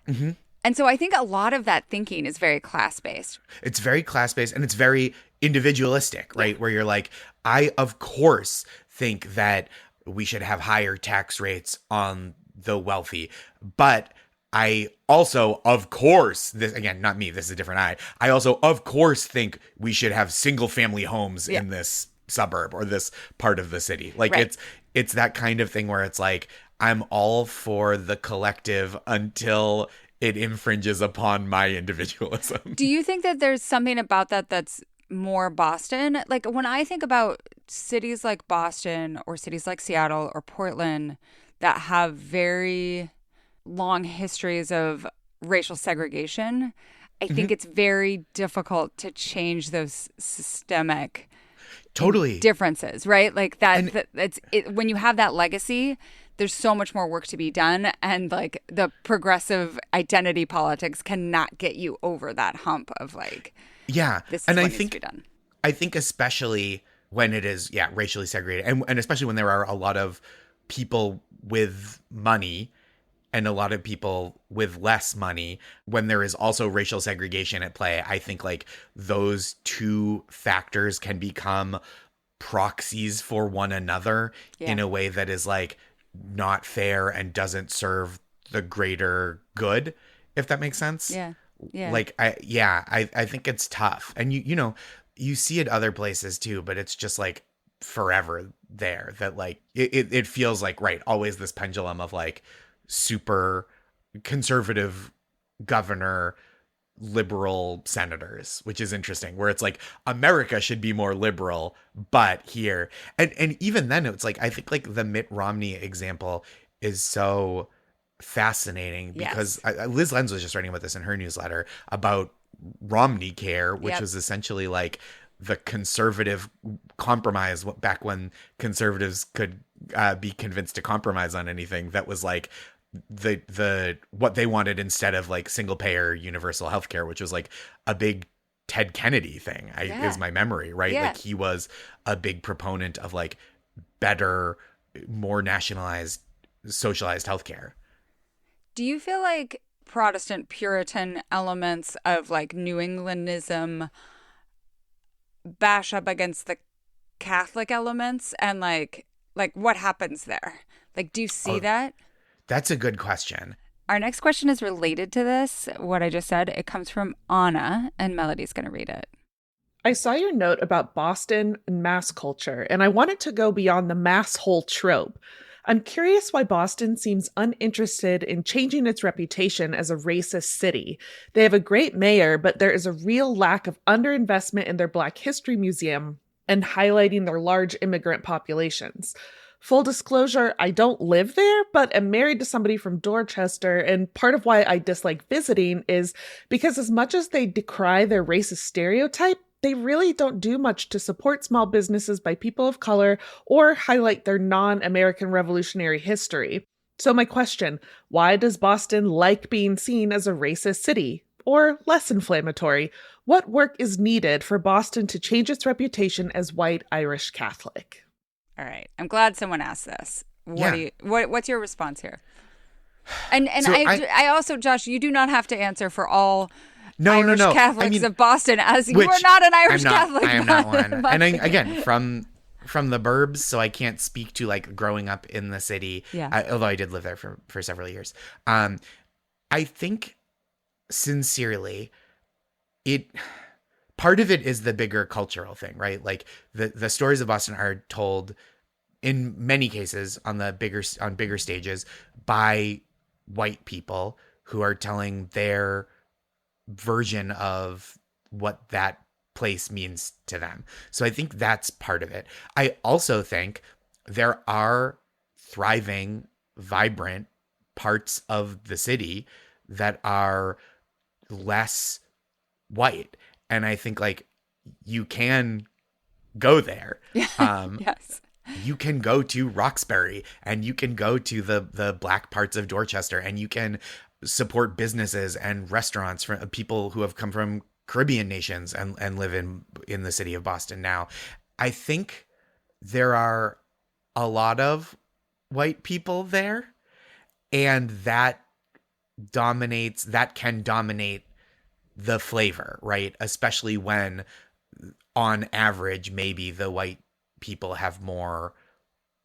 Mm-hmm. And so I think a lot of that thinking is very class-based. It's very class-based, and it's very individualistic, right? Yeah. Where you're like, I, of course, think that we should have higher tax rates on the wealthy, but I also, of course, this, again, not me, this is a different I also, of course, think we should have single-family homes in this suburb or this part of the city. Like, it's that kind of thing where it's like, I'm all for the collective until it infringes upon my individualism. Do you think that there's something about that that's more Boston? Like, when I think about cities like Boston or cities like Seattle or Portland that have very long histories of racial segregation, I think it's very difficult to change those systemic differences, right? Like when you have that legacy, there's so much more work to be done, and like the progressive identity politics cannot get you over that hump of like, this is what needs to be done. I think especially when it is racially segregated, and especially when there are a lot of people with money and a lot of people with less money, when there is also racial segregation at play, I think like those two factors can become proxies for one another in a way that is like not fair and doesn't serve the greater good, if that makes sense. Yeah. Yeah. Like, I think it's tough. And you know, you see it other places too, but it's just like forever there that like, it feels like, always this pendulum of like super conservative governor, liberal senators, which is interesting, where it's like America should be more liberal, but here, and even then it's like, I think like the Mitt Romney example is so fascinating because Liz Lenz was just writing about this in her newsletter about Romney Care, which was essentially like the conservative compromise back when conservatives could be convinced to compromise on anything. That was like the what they wanted instead of like single payer universal healthcare, which was like a big Ted Kennedy thing, is my memory, right? Like he was a big proponent of like better, more nationalized, socialized healthcare. Do you feel like Protestant Puritan elements of like New Englandism bash up against the Catholic elements, and like what happens there? Like, do you see that? That's a good question. Our next question is related to this, what I just said. It comes from Anna, and Melody's going to read it. I saw your note about Boston and mass culture, and I wanted to go beyond the mass hole trope. I'm curious why Boston seems uninterested in changing its reputation as a racist city. They have a great mayor, but there is a real lack of underinvestment in their Black History Museum and highlighting their large immigrant populations. Full disclosure, I don't live there, but am married to somebody from Dorchester, and part of why I dislike visiting is because as much as they decry their racist stereotype, they really don't do much to support small businesses by people of color or highlight their non-American Revolutionary history. So my question, why does Boston like being seen as a racist city? Or less inflammatory, what work is needed for Boston to change its reputation as white Irish Catholic? All right. I'm glad someone asked this. What's your response here? And so I also, Josh, you do not have to answer for all Irish Catholics of Boston, as you are not an Irish Catholic. I am not one. And again, from from the burbs, so I can't speak to like growing up in the city. Yeah. Although I did live there for several years. I think sincerely, part of it is the bigger cultural thing, right? Like the stories of Boston are told in many cases on bigger stages by white people who are telling their version of what that place means to them. So I think that's part of it. I also think there are thriving, vibrant parts of the city that are less white. And I think like you can go there. Yes. You can go to Roxbury and you can go to the black parts of Dorchester and you can support businesses and restaurants for people who have come from Caribbean nations and live in the city of Boston now. I think there are a lot of white people there, and that can dominate the flavor, right? Especially when on average, maybe the white people have more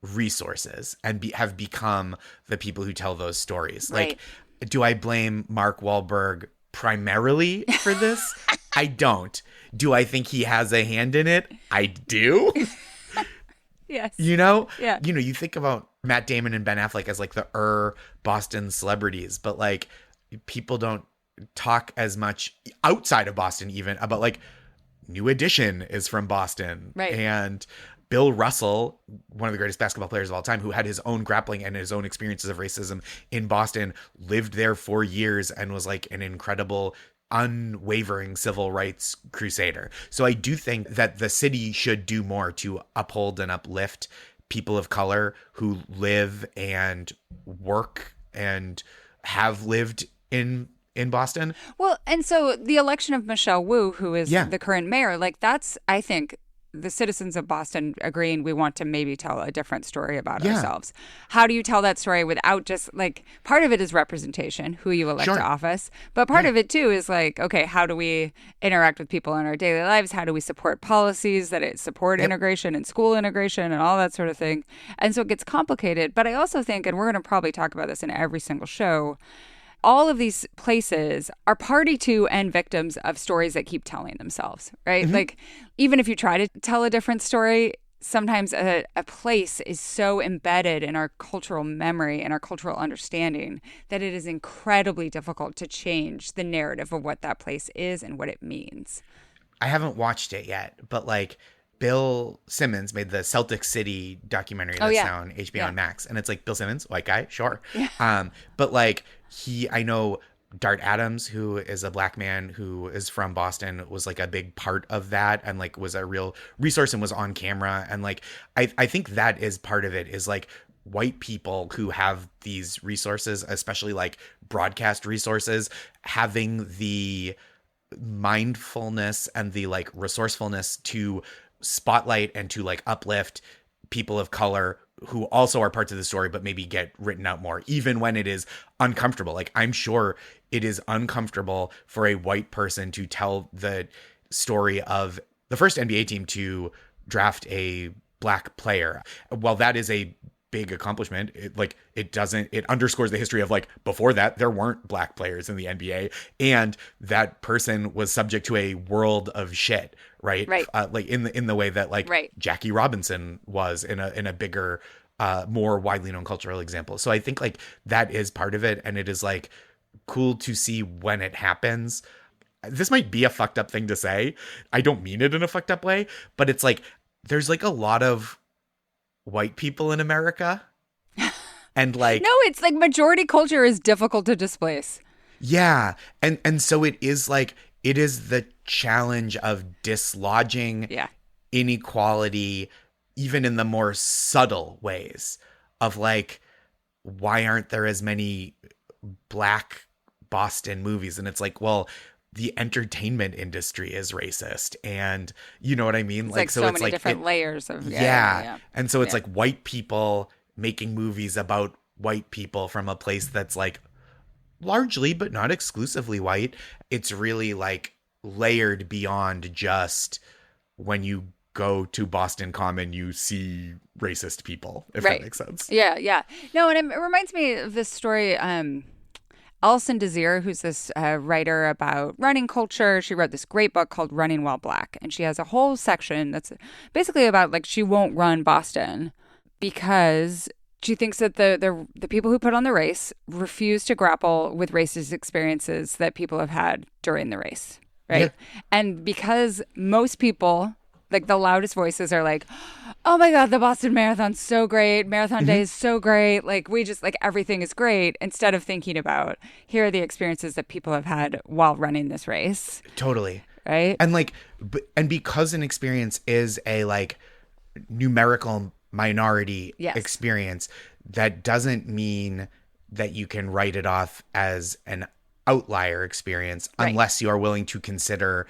resources and have become the people who tell those stories. Right. Like, do I blame Mark Wahlberg primarily for this? I don't. Do I think he has a hand in it? I do. Yes. Yeah. You think about Matt Damon and Ben Affleck as like the Boston celebrities, but like people don't talk as much outside of Boston even about like New Edition is from Boston. Right. And Bill Russell, one of the greatest basketball players of all time, who had his own grappling and his own experiences of racism in Boston, lived there for years and was like an incredible, unwavering civil rights crusader. So I do think that the city should do more to uphold and uplift people of color who live and work and have lived in Boston. Well, and so the election of Michelle Wu, who is the current mayor, like that's, I think, the citizens of Boston agreeing we want to maybe tell a different story about ourselves. How do you tell that story without just like, part of it is representation, who you elect to office, but part of it too is like, okay, how do we interact with people in our daily lives? How do we support policies that support integration and school integration and all that sort of thing? And so it gets complicated. But I also think, and we're going to probably talk about this in every single show, all of these places are party to and victims of stories that keep telling themselves, right? Mm-hmm. Like, even if you try to tell a different story, sometimes a place is so embedded in our cultural memory and our cultural understanding that it is incredibly difficult to change the narrative of what that place is and what it means. I haven't watched it yet, but like Bill Simmons made the Celtic City documentary that's now on HBO and Max. And it's like, Bill Simmons, white guy, sure. Yeah. But like I know Dart Adams, who is a black man who is from Boston, was like a big part of that and like was a real resource and was on camera. And like, I think that is part of it, is like white people who have these resources, especially like broadcast resources, having the mindfulness and the like resourcefulness to spotlight and to like uplift people of color who also are parts of the story, but maybe get written out more, even when it is uncomfortable. Like, I'm sure it is uncomfortable for a white person to tell the story of the first NBA team to draft a black player. While that is a big accomplishment, it underscores the history of like, before that, there weren't black players in the NBA, and that person was subject to a world of shit, right? Like in the way that like Jackie Robinson was in a bigger, more widely known cultural example. So I think like that is part of it, and it is like cool to see when it happens. This might be a fucked up thing to say. I don't mean it in a fucked up way, but it's like there's like a lot of white people in America, and like no, it's like majority culture is difficult to displace. Yeah, and so it is like, it is the challenge of dislodging inequality, even in the more subtle ways of like, why aren't there as many black Boston movies? And it's like, well, the entertainment industry is racist, and you know what I mean? It's like so many different layers of And so it's like white people making movies about white people from a place that's like largely but not exclusively white. It's really like layered beyond just when you go to Boston Common, you see racist people, if Right. that makes sense. Yeah, yeah. No, and it reminds me of this story. Alison Desir, who's this writer about running culture, she wrote this great book called Running While Black. And she has a whole section that's basically about like she won't run Boston because she thinks that the people who put on the race refuse to grapple with racist experiences that people have had during the race. Right. Yeah. And because most people, like the loudest voices are like, oh my God, the Boston Marathon's so great. Marathon Day is so great. Like we just like everything is great, instead of thinking about here are the experiences that people have had while running this race. Totally. Right. And like, and because an experience is a like numerical minority experience, that doesn't mean that you can write it off as an outlier experience unless you are willing to consider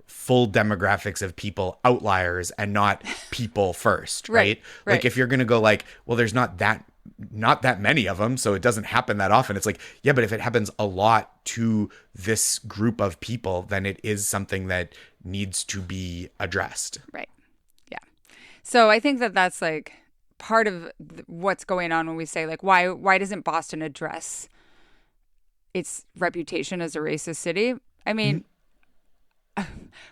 full demographics of people outliers and not people first, right? Like if you're going to go like, well, there's not that many of them, so it doesn't happen that often. It's like, yeah, but if it happens a lot to this group of people, then it is something that needs to be addressed. Right. Yeah. So I think that that's like part of what's going on when we say like, why doesn't Boston address its reputation as a racist city? I mean,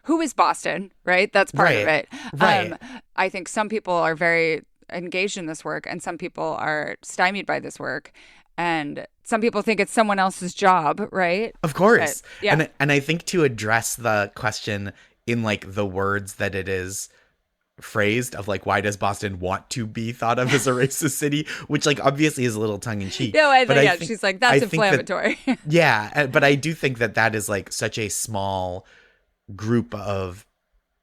who is Boston, right? That's part of it. Right. I think some people are very engaged in this work and some people are stymied by this work. And some people think it's someone else's job, right? Of course. But, yeah. And I think to address the question in like the words that it is phrased of like, why does Boston want to be thought of as a racist city, which like obviously is a little tongue in cheek. No, she's like, that's inflammatory. But I do think that is like such a small group of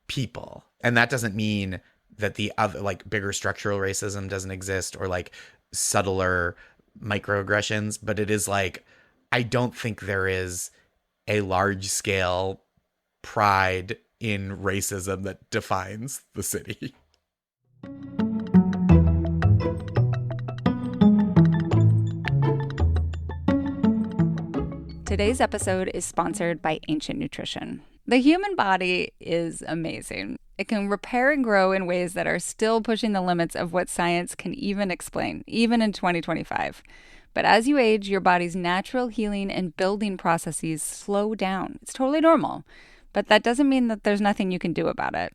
people, and that doesn't mean that the other like bigger structural racism doesn't exist or like subtler microaggressions, but it is like I don't think there is a large scale pride in racism that defines the city. Today's episode is sponsored by Ancient Nutrition. The human body is amazing. It can repair and grow in ways that are still pushing the limits of what science can even explain, even in 2025. But as you age, your body's natural healing and building processes slow down. It's totally normal. But that doesn't mean that there's nothing you can do about it.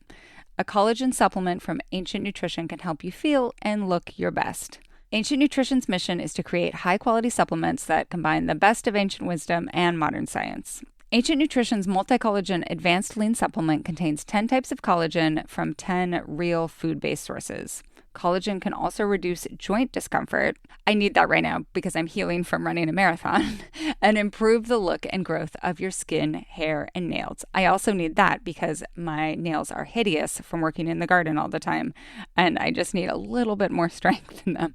A collagen supplement from Ancient Nutrition can help you feel and look your best. Ancient Nutrition's mission is to create high-quality supplements that combine the best of ancient wisdom and modern science. Ancient Nutrition's multi-collagen advanced lean supplement contains 10 types of collagen from 10 real food-based sources. Collagen can also reduce joint discomfort. I need that right now because I'm healing from running a marathon. And improve the look and growth of your skin, hair, and nails. I also need that because my nails are hideous from working in the garden all the time. And I just need a little bit more strength in them.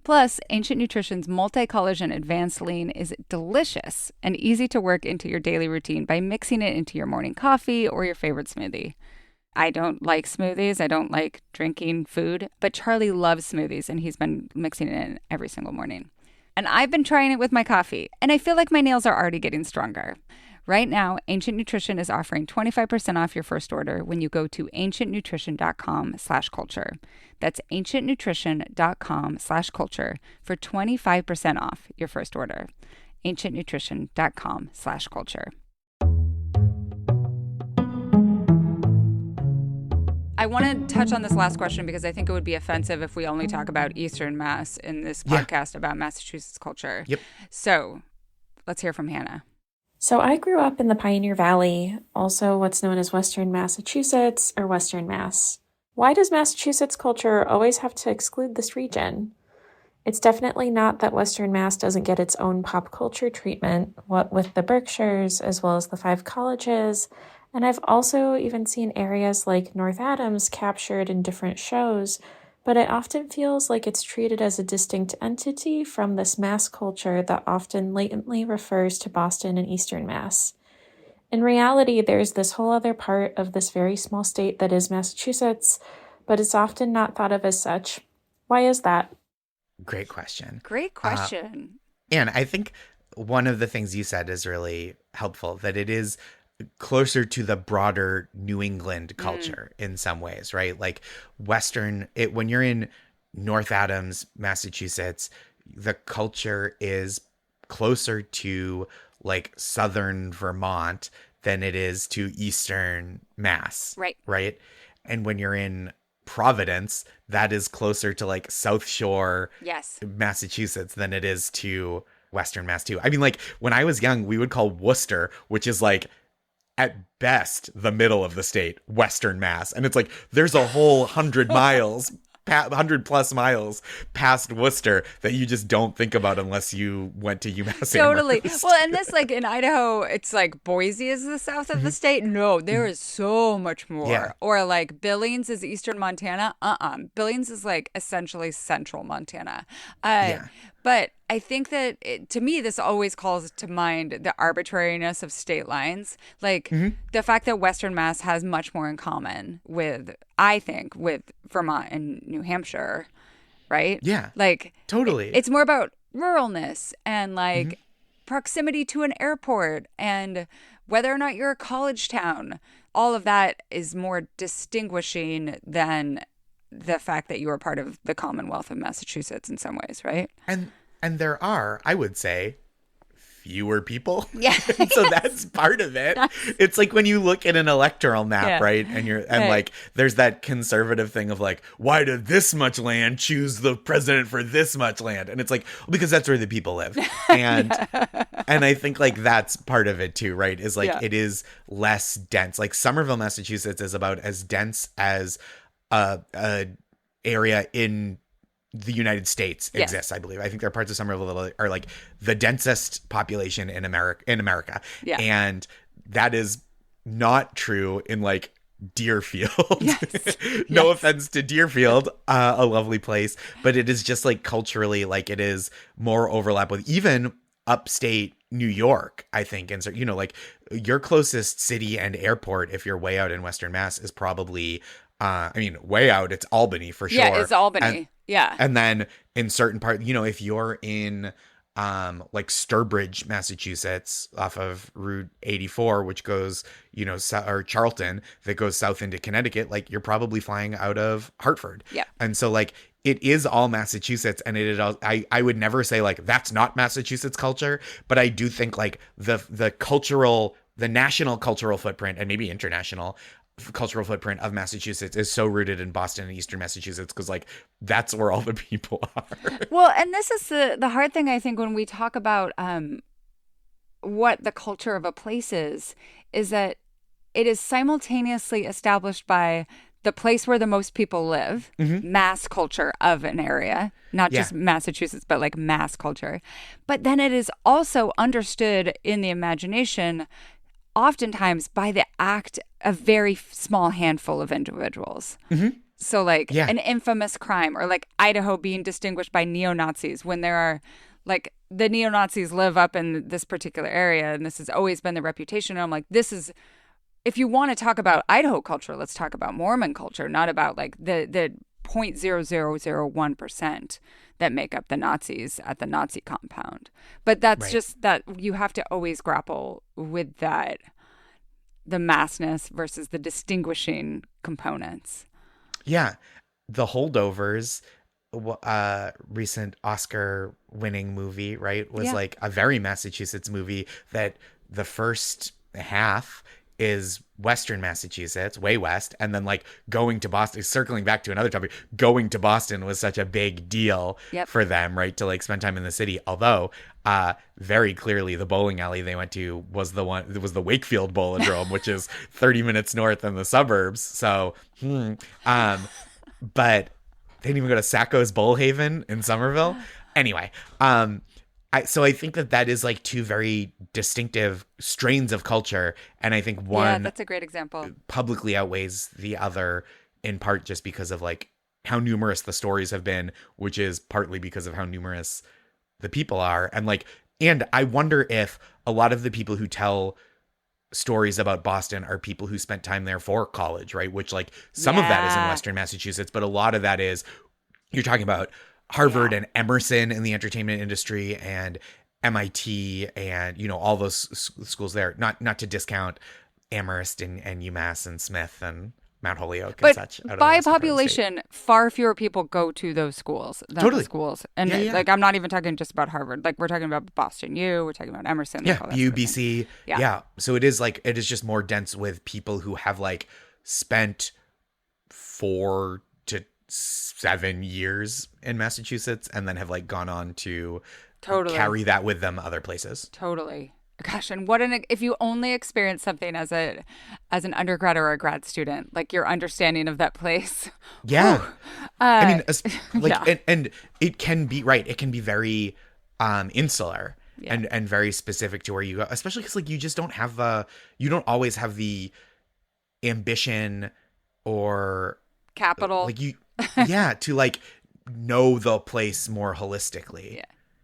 Plus, Ancient Nutrition's multi-collagen advanced lean is delicious and easy to work into your daily routine by mixing it into your morning coffee or your favorite smoothie. I don't like smoothies. I don't like drinking food, but Charlie loves smoothies and he's been mixing it in every single morning. And I've been trying it with my coffee and I feel like my nails are already getting stronger. Right now, Ancient Nutrition is offering 25% off your first order when you go to ancientnutrition.com/culture. That's ancientnutrition.com/culture for 25% off your first order. ancientnutrition.com/culture. I want to touch on this last question because I think it would be offensive if we only talk about Eastern Mass in this podcast about Massachusetts culture. Yep. So let's hear from Hannah. So I grew up in the Pioneer Valley, also what's known as Western Massachusetts or Western Mass. Why does Massachusetts culture always have to exclude this region? It's definitely not that Western Mass doesn't get its own pop culture treatment, what with the Berkshires as well as the 5 colleges. And I've also even seen areas like North Adams captured in different shows, but it often feels like it's treated as a distinct entity from this mass culture that often latently refers to Boston and Eastern Mass. In reality, there's this whole other part of this very small state that is Massachusetts, but it's often not thought of as such. Why is that? Great question. Great question. And I think one of the things you said is really helpful, that it is closer to the broader New England culture in some ways, right? Like when you're in North Adams, Massachusetts, the culture is closer to like Southern Vermont than it is to Eastern Mass. Right. And when you're in Providence, that is closer to like South Shore, Massachusetts than it is to Western Mass too. I mean, like when I was young, we would call Worcester, which is like at best the middle of the state, Western Mass. And it's like there's a whole 100+ miles past Worcester that you just don't think about unless you went to UMass Totally. Amherst. Well, and this, like in Idaho, it's like Boise is the south of the state. No, there is so much more. Yeah. Or like Billings is eastern Montana. Billings is like essentially central Montana. But I think that to me, this always calls to mind the arbitrariness of state lines. Like the fact that Western Mass has much more in common with, I think, with Vermont and New Hampshire, right? Yeah. Like totally. It's more about ruralness and like proximity to an airport and whether or not you're a college town. All of that is more distinguishing than the fact that you are part of the Commonwealth of Massachusetts in some ways, right? And there are, I would say, fewer people. Yeah. So that's part of it. It's like when you look at an electoral map, right? And like there's that conservative thing of like, why did this much land choose the president for this much land? And it's like, because that's where the people live. And and I think like that's part of it too, right? Is like it is less dense. Like Somerville, Massachusetts is about as dense as a area in the United States exists, I believe. I think there are parts of Somerville that are like the densest population in America. Yeah. And that is not true in like Deerfield. No offense to Deerfield, a lovely place, but it is just like culturally, like it is more overlap with even upstate New York, I think. And so, you know, like your closest city and airport, if you're way out in Western Mass, is probably way out, it's Albany for sure. Yeah, it's Albany. And then in certain parts, you know, if you're in like Sturbridge, Massachusetts, off of Route 84, which goes, you know, or Charlton, that goes south into Connecticut, like you're probably flying out of Hartford. Yeah. And so like it is all Massachusetts, and it is all, I would never say like that's not Massachusetts culture, but I do think like the national cultural footprint and maybe international cultural footprint of Massachusetts is so rooted in Boston and Eastern Massachusetts because like that's where all the people are. Well, and this is the hard thing, I think, when we talk about what the culture of a place is that it is simultaneously established by the place where the most people live, mass culture of an area, not just Massachusetts, but like mass culture. But then it is also understood in the imagination oftentimes by the act a very small handful of individuals. So like an infamous crime, or like Idaho being distinguished by neo-Nazis when there are like the neo-Nazis live up in this particular area, and this has always been the reputation. And I'm like, this is, if you want to talk about Idaho culture, let's talk about Mormon culture, not about like the 0.0001% that make up the Nazis at the Nazi compound. But that's just that you have to always grapple with that, the massness versus the distinguishing components. Yeah. The Holdovers, recent Oscar winning movie, right, was like a very Massachusetts movie that the first half is Western Massachusetts, way west, and then like going to Boston, circling back to another topic, going to Boston was such a big deal for them, right, to like spend time in the city. Although very clearly the bowling alley they went to was the Wakefield Bowlodrome, which is 30 minutes north in the suburbs. So, but they didn't even go to Sacco's Bowlhaven in Somerville. Anyway, so I think that is like two very distinctive strains of culture, and I think one that's a great example publicly outweighs the other, in part just because of like how numerous the stories have been, which is partly because of how numerous the people are. And I wonder if a lot of the people who tell stories about Boston are people who spent time there for college, right? Which like some of that is in Western Massachusetts, but a lot of that is, you're talking about Harvard and Emerson in the entertainment industry, and MIT, and, you know, all those schools there, not to discount Amherst and UMass and Smith and Mount Holyoke and But such. Out of the by western part of the state. population, far fewer people go to those schools than Totally. the schools. And Yeah, yeah. like, I'm not even talking just about Harvard. Like, we're talking about Boston U, we're talking about Emerson. Yeah, like all that sort of thing. UBC. Yeah. Yeah. So it is just more dense with people who have like spent 4 to 7 years in Massachusetts and then have like gone on to Totally. carry that with them other places. Totally. Gosh, and if you only experience something as an undergrad or a grad student, like your understanding of that place. Yeah. I mean, like, yeah. and it can be right. It can be very insular and very specific to where you go, especially because like you just don't have you don't always have the ambition or Capital. like to like know the place more holistically.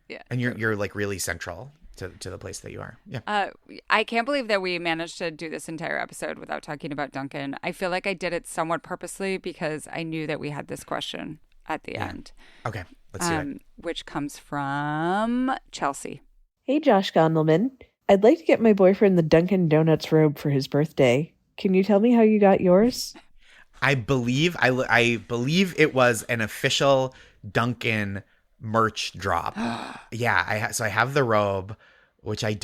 Yeah. And you're like really central to the place that you are. Yeah. I can't believe that we managed to do this entire episode without talking about Dunkin. I feel like I did it somewhat purposely because I knew that we had this question at the end. Okay. Let's do it. Which comes from Chelsea. Hey, Josh Gondelman. I'd like to get my boyfriend the Dunkin' Donuts robe for his birthday. Can you tell me how you got yours? I believe it was an official Dunkin' merch drop. Yeah, I have the robe, which I'm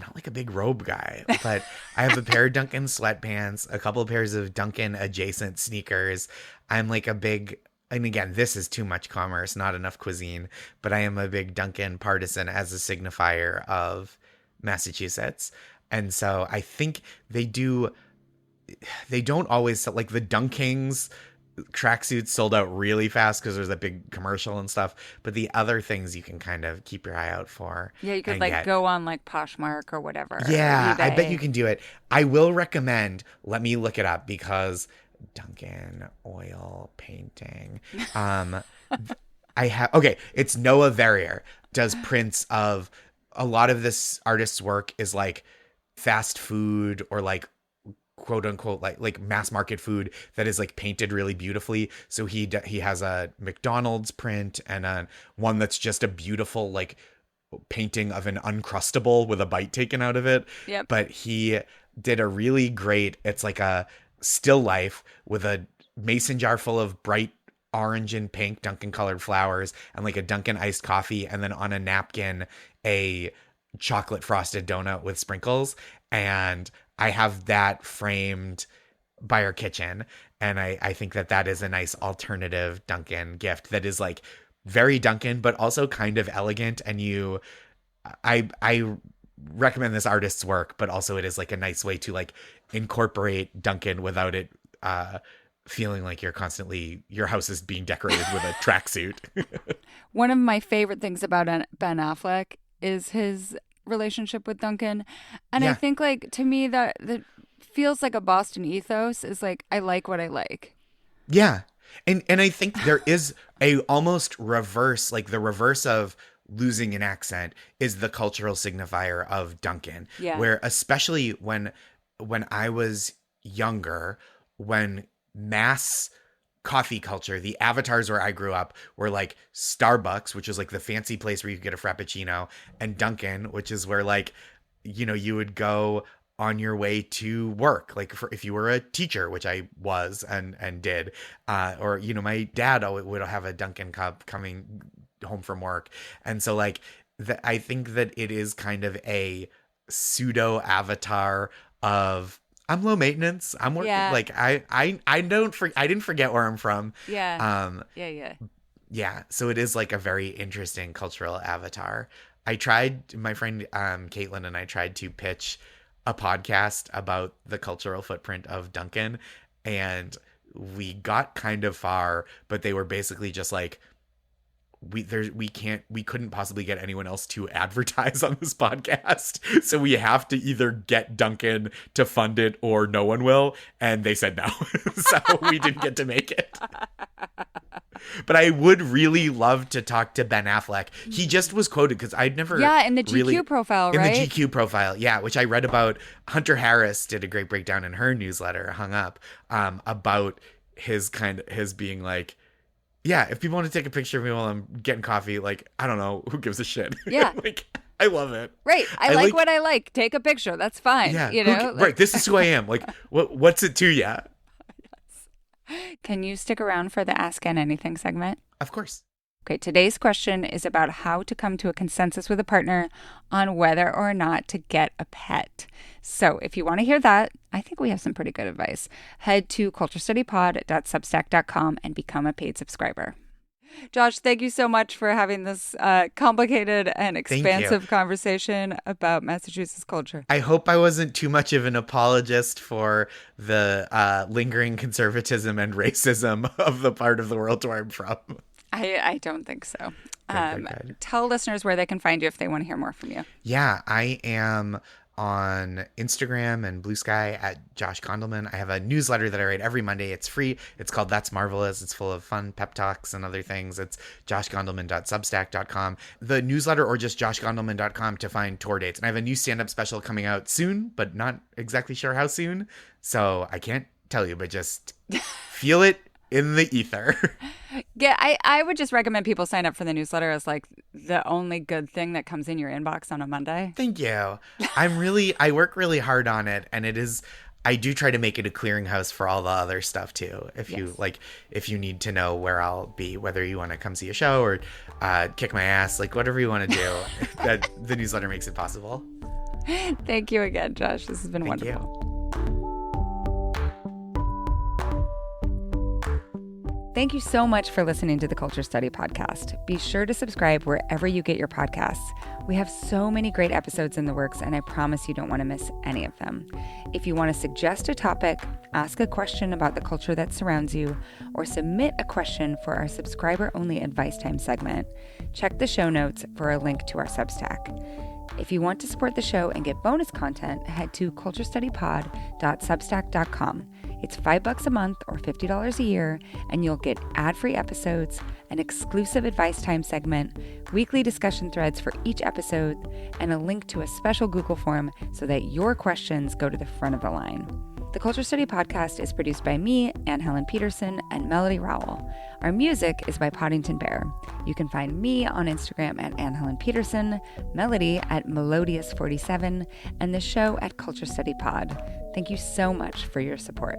not like a big robe guy, but I have a pair of Dunkin' sweatpants, a couple of pairs of Dunkin' adjacent sneakers. I'm like and again, this is too much commerce, not enough cuisine, but I am a big Dunkin' partisan as a signifier of Massachusetts. And so I think they don't always, like the Dunkings tracksuits sold out really fast because there's that big commercial and stuff, but the other things you can kind of keep your eye out for. Yeah, you could like go on like Poshmark or whatever. Yeah, I bet you can do it. I will recommend, let me look it up because Dunkin' oil painting. It's Noah Verrier does prints of a lot of this artist's work is like fast food or like quote unquote like mass market food that is like painted really beautifully. So he has a McDonald's print and one that's just a beautiful like painting of an Uncrustable with a bite taken out of it. Yep. But he did a really great, it's like a still life with a mason jar full of bright orange and pink Dunkin' colored flowers and like a Dunkin' iced coffee, and then on a napkin a chocolate frosted donut with sprinkles. And I have that framed by our kitchen. And I think that is a nice alternative Dunkin' gift that is like very Dunkin', but also kind of elegant. And I recommend this artist's work, but also it is like a nice way to like incorporate Dunkin' without it feeling like your house is being decorated with a tracksuit. One of my favorite things about Ben Affleck is his relationship with Dunkin'. And I think like to me that feels like a Boston ethos is like, I like what I like. Yeah. And I think there is a almost reverse, like the reverse of losing an accent is the cultural signifier of Dunkin'. Yeah. Where especially when I was younger, when mass coffee culture, the avatars where I grew up were like Starbucks, which is like the fancy place where you could get a Frappuccino, and Dunkin', which is where like, you would go on your way to work, like if you were a teacher, which I was and did, or my dad would have a Dunkin' cup coming home from work. And so like I think that it is kind of a pseudo avatar of I'm low maintenance. I'm working like I didn't forget where I'm from. Yeah. Yeah. So it is like a very interesting cultural avatar. My friend Caitlin and I tried to pitch a podcast about the cultural footprint of Dunkin', and we got kind of far, but they were basically just like, we couldn't possibly get anyone else to advertise on this podcast, so we have to either get Dunkin' to fund it or no one will, and they said no. So we didn't get to make it. But I would really love to talk to Ben Affleck. He just was quoted because I'd never in the GQ profile, right? In the GQ profile, yeah, which I read about. Hunter Harris did a great breakdown in her newsletter, Hung Up, about his being like, yeah, if people want to take a picture of me while I'm getting coffee, like, I don't know, who gives a shit? Yeah. Like, I love it. Right. I like what I like. Take a picture. That's fine. Yeah. You know? Right. This is who I am. Like, what's it to ya? Can you stick around for the Ask Ann Anything segment? Of course. Okay, today's question is about how to come to a consensus with a partner on whether or not to get a pet. So if you want to hear that, I think we have some pretty good advice. Head to culturestudypod.substack.com and become a paid subscriber. Josh, thank you so much for having this complicated and expansive conversation about Massachusetts culture. I hope I wasn't too much of an apologist for the lingering conservatism and racism of the part of the world where I'm from. I don't think so. Good. Tell listeners where they can find you if they want to hear more from you. Yeah, I am on Instagram and Blue Sky at Josh Gondelman. I have a newsletter that I write every Monday. It's free. It's called That's Marvelous. It's full of fun pep talks and other things. It's joshgondelman.substack.com. The newsletter, or just joshgondelman.com to find tour dates. And I have a new stand-up special coming out soon, but not exactly sure how soon. So I can't tell you, but just feel it in the ether. Yeah, I would just recommend people sign up for the newsletter as like the only good thing that comes in your inbox on a Monday. Thank you. I work really hard on it, and I do try to make it a clearinghouse for all the other stuff too. If you need to know where I'll be, whether you want to come see a show or kick my ass, like whatever you want to do, that the newsletter makes it possible. Thank you again, Josh. This has been wonderful. Thank you so much for listening to the Culture Study Podcast. Be sure to subscribe wherever you get your podcasts. We have so many great episodes in the works, and I promise you don't want to miss any of them. If you want to suggest a topic, ask a question about the culture that surrounds you, or submit a question for our subscriber-only advice time segment, check the show notes for a link to our Substack. If you want to support the show and get bonus content, head to culturestudypod.substack.com. It's $5 a month or $50 a year, and you'll get ad-free episodes, an exclusive advice time segment, weekly discussion threads for each episode, and a link to a special Google form so that your questions go to the front of the line. The Culture Study Podcast is produced by me, Anne Helen Peterson, and Melody Rowell. Our music is by Poddington Bear. You can find me on Instagram at Anne Helen Peterson, Melody at Melodious47, and the show at Culture Study Pod. Thank you so much for your support.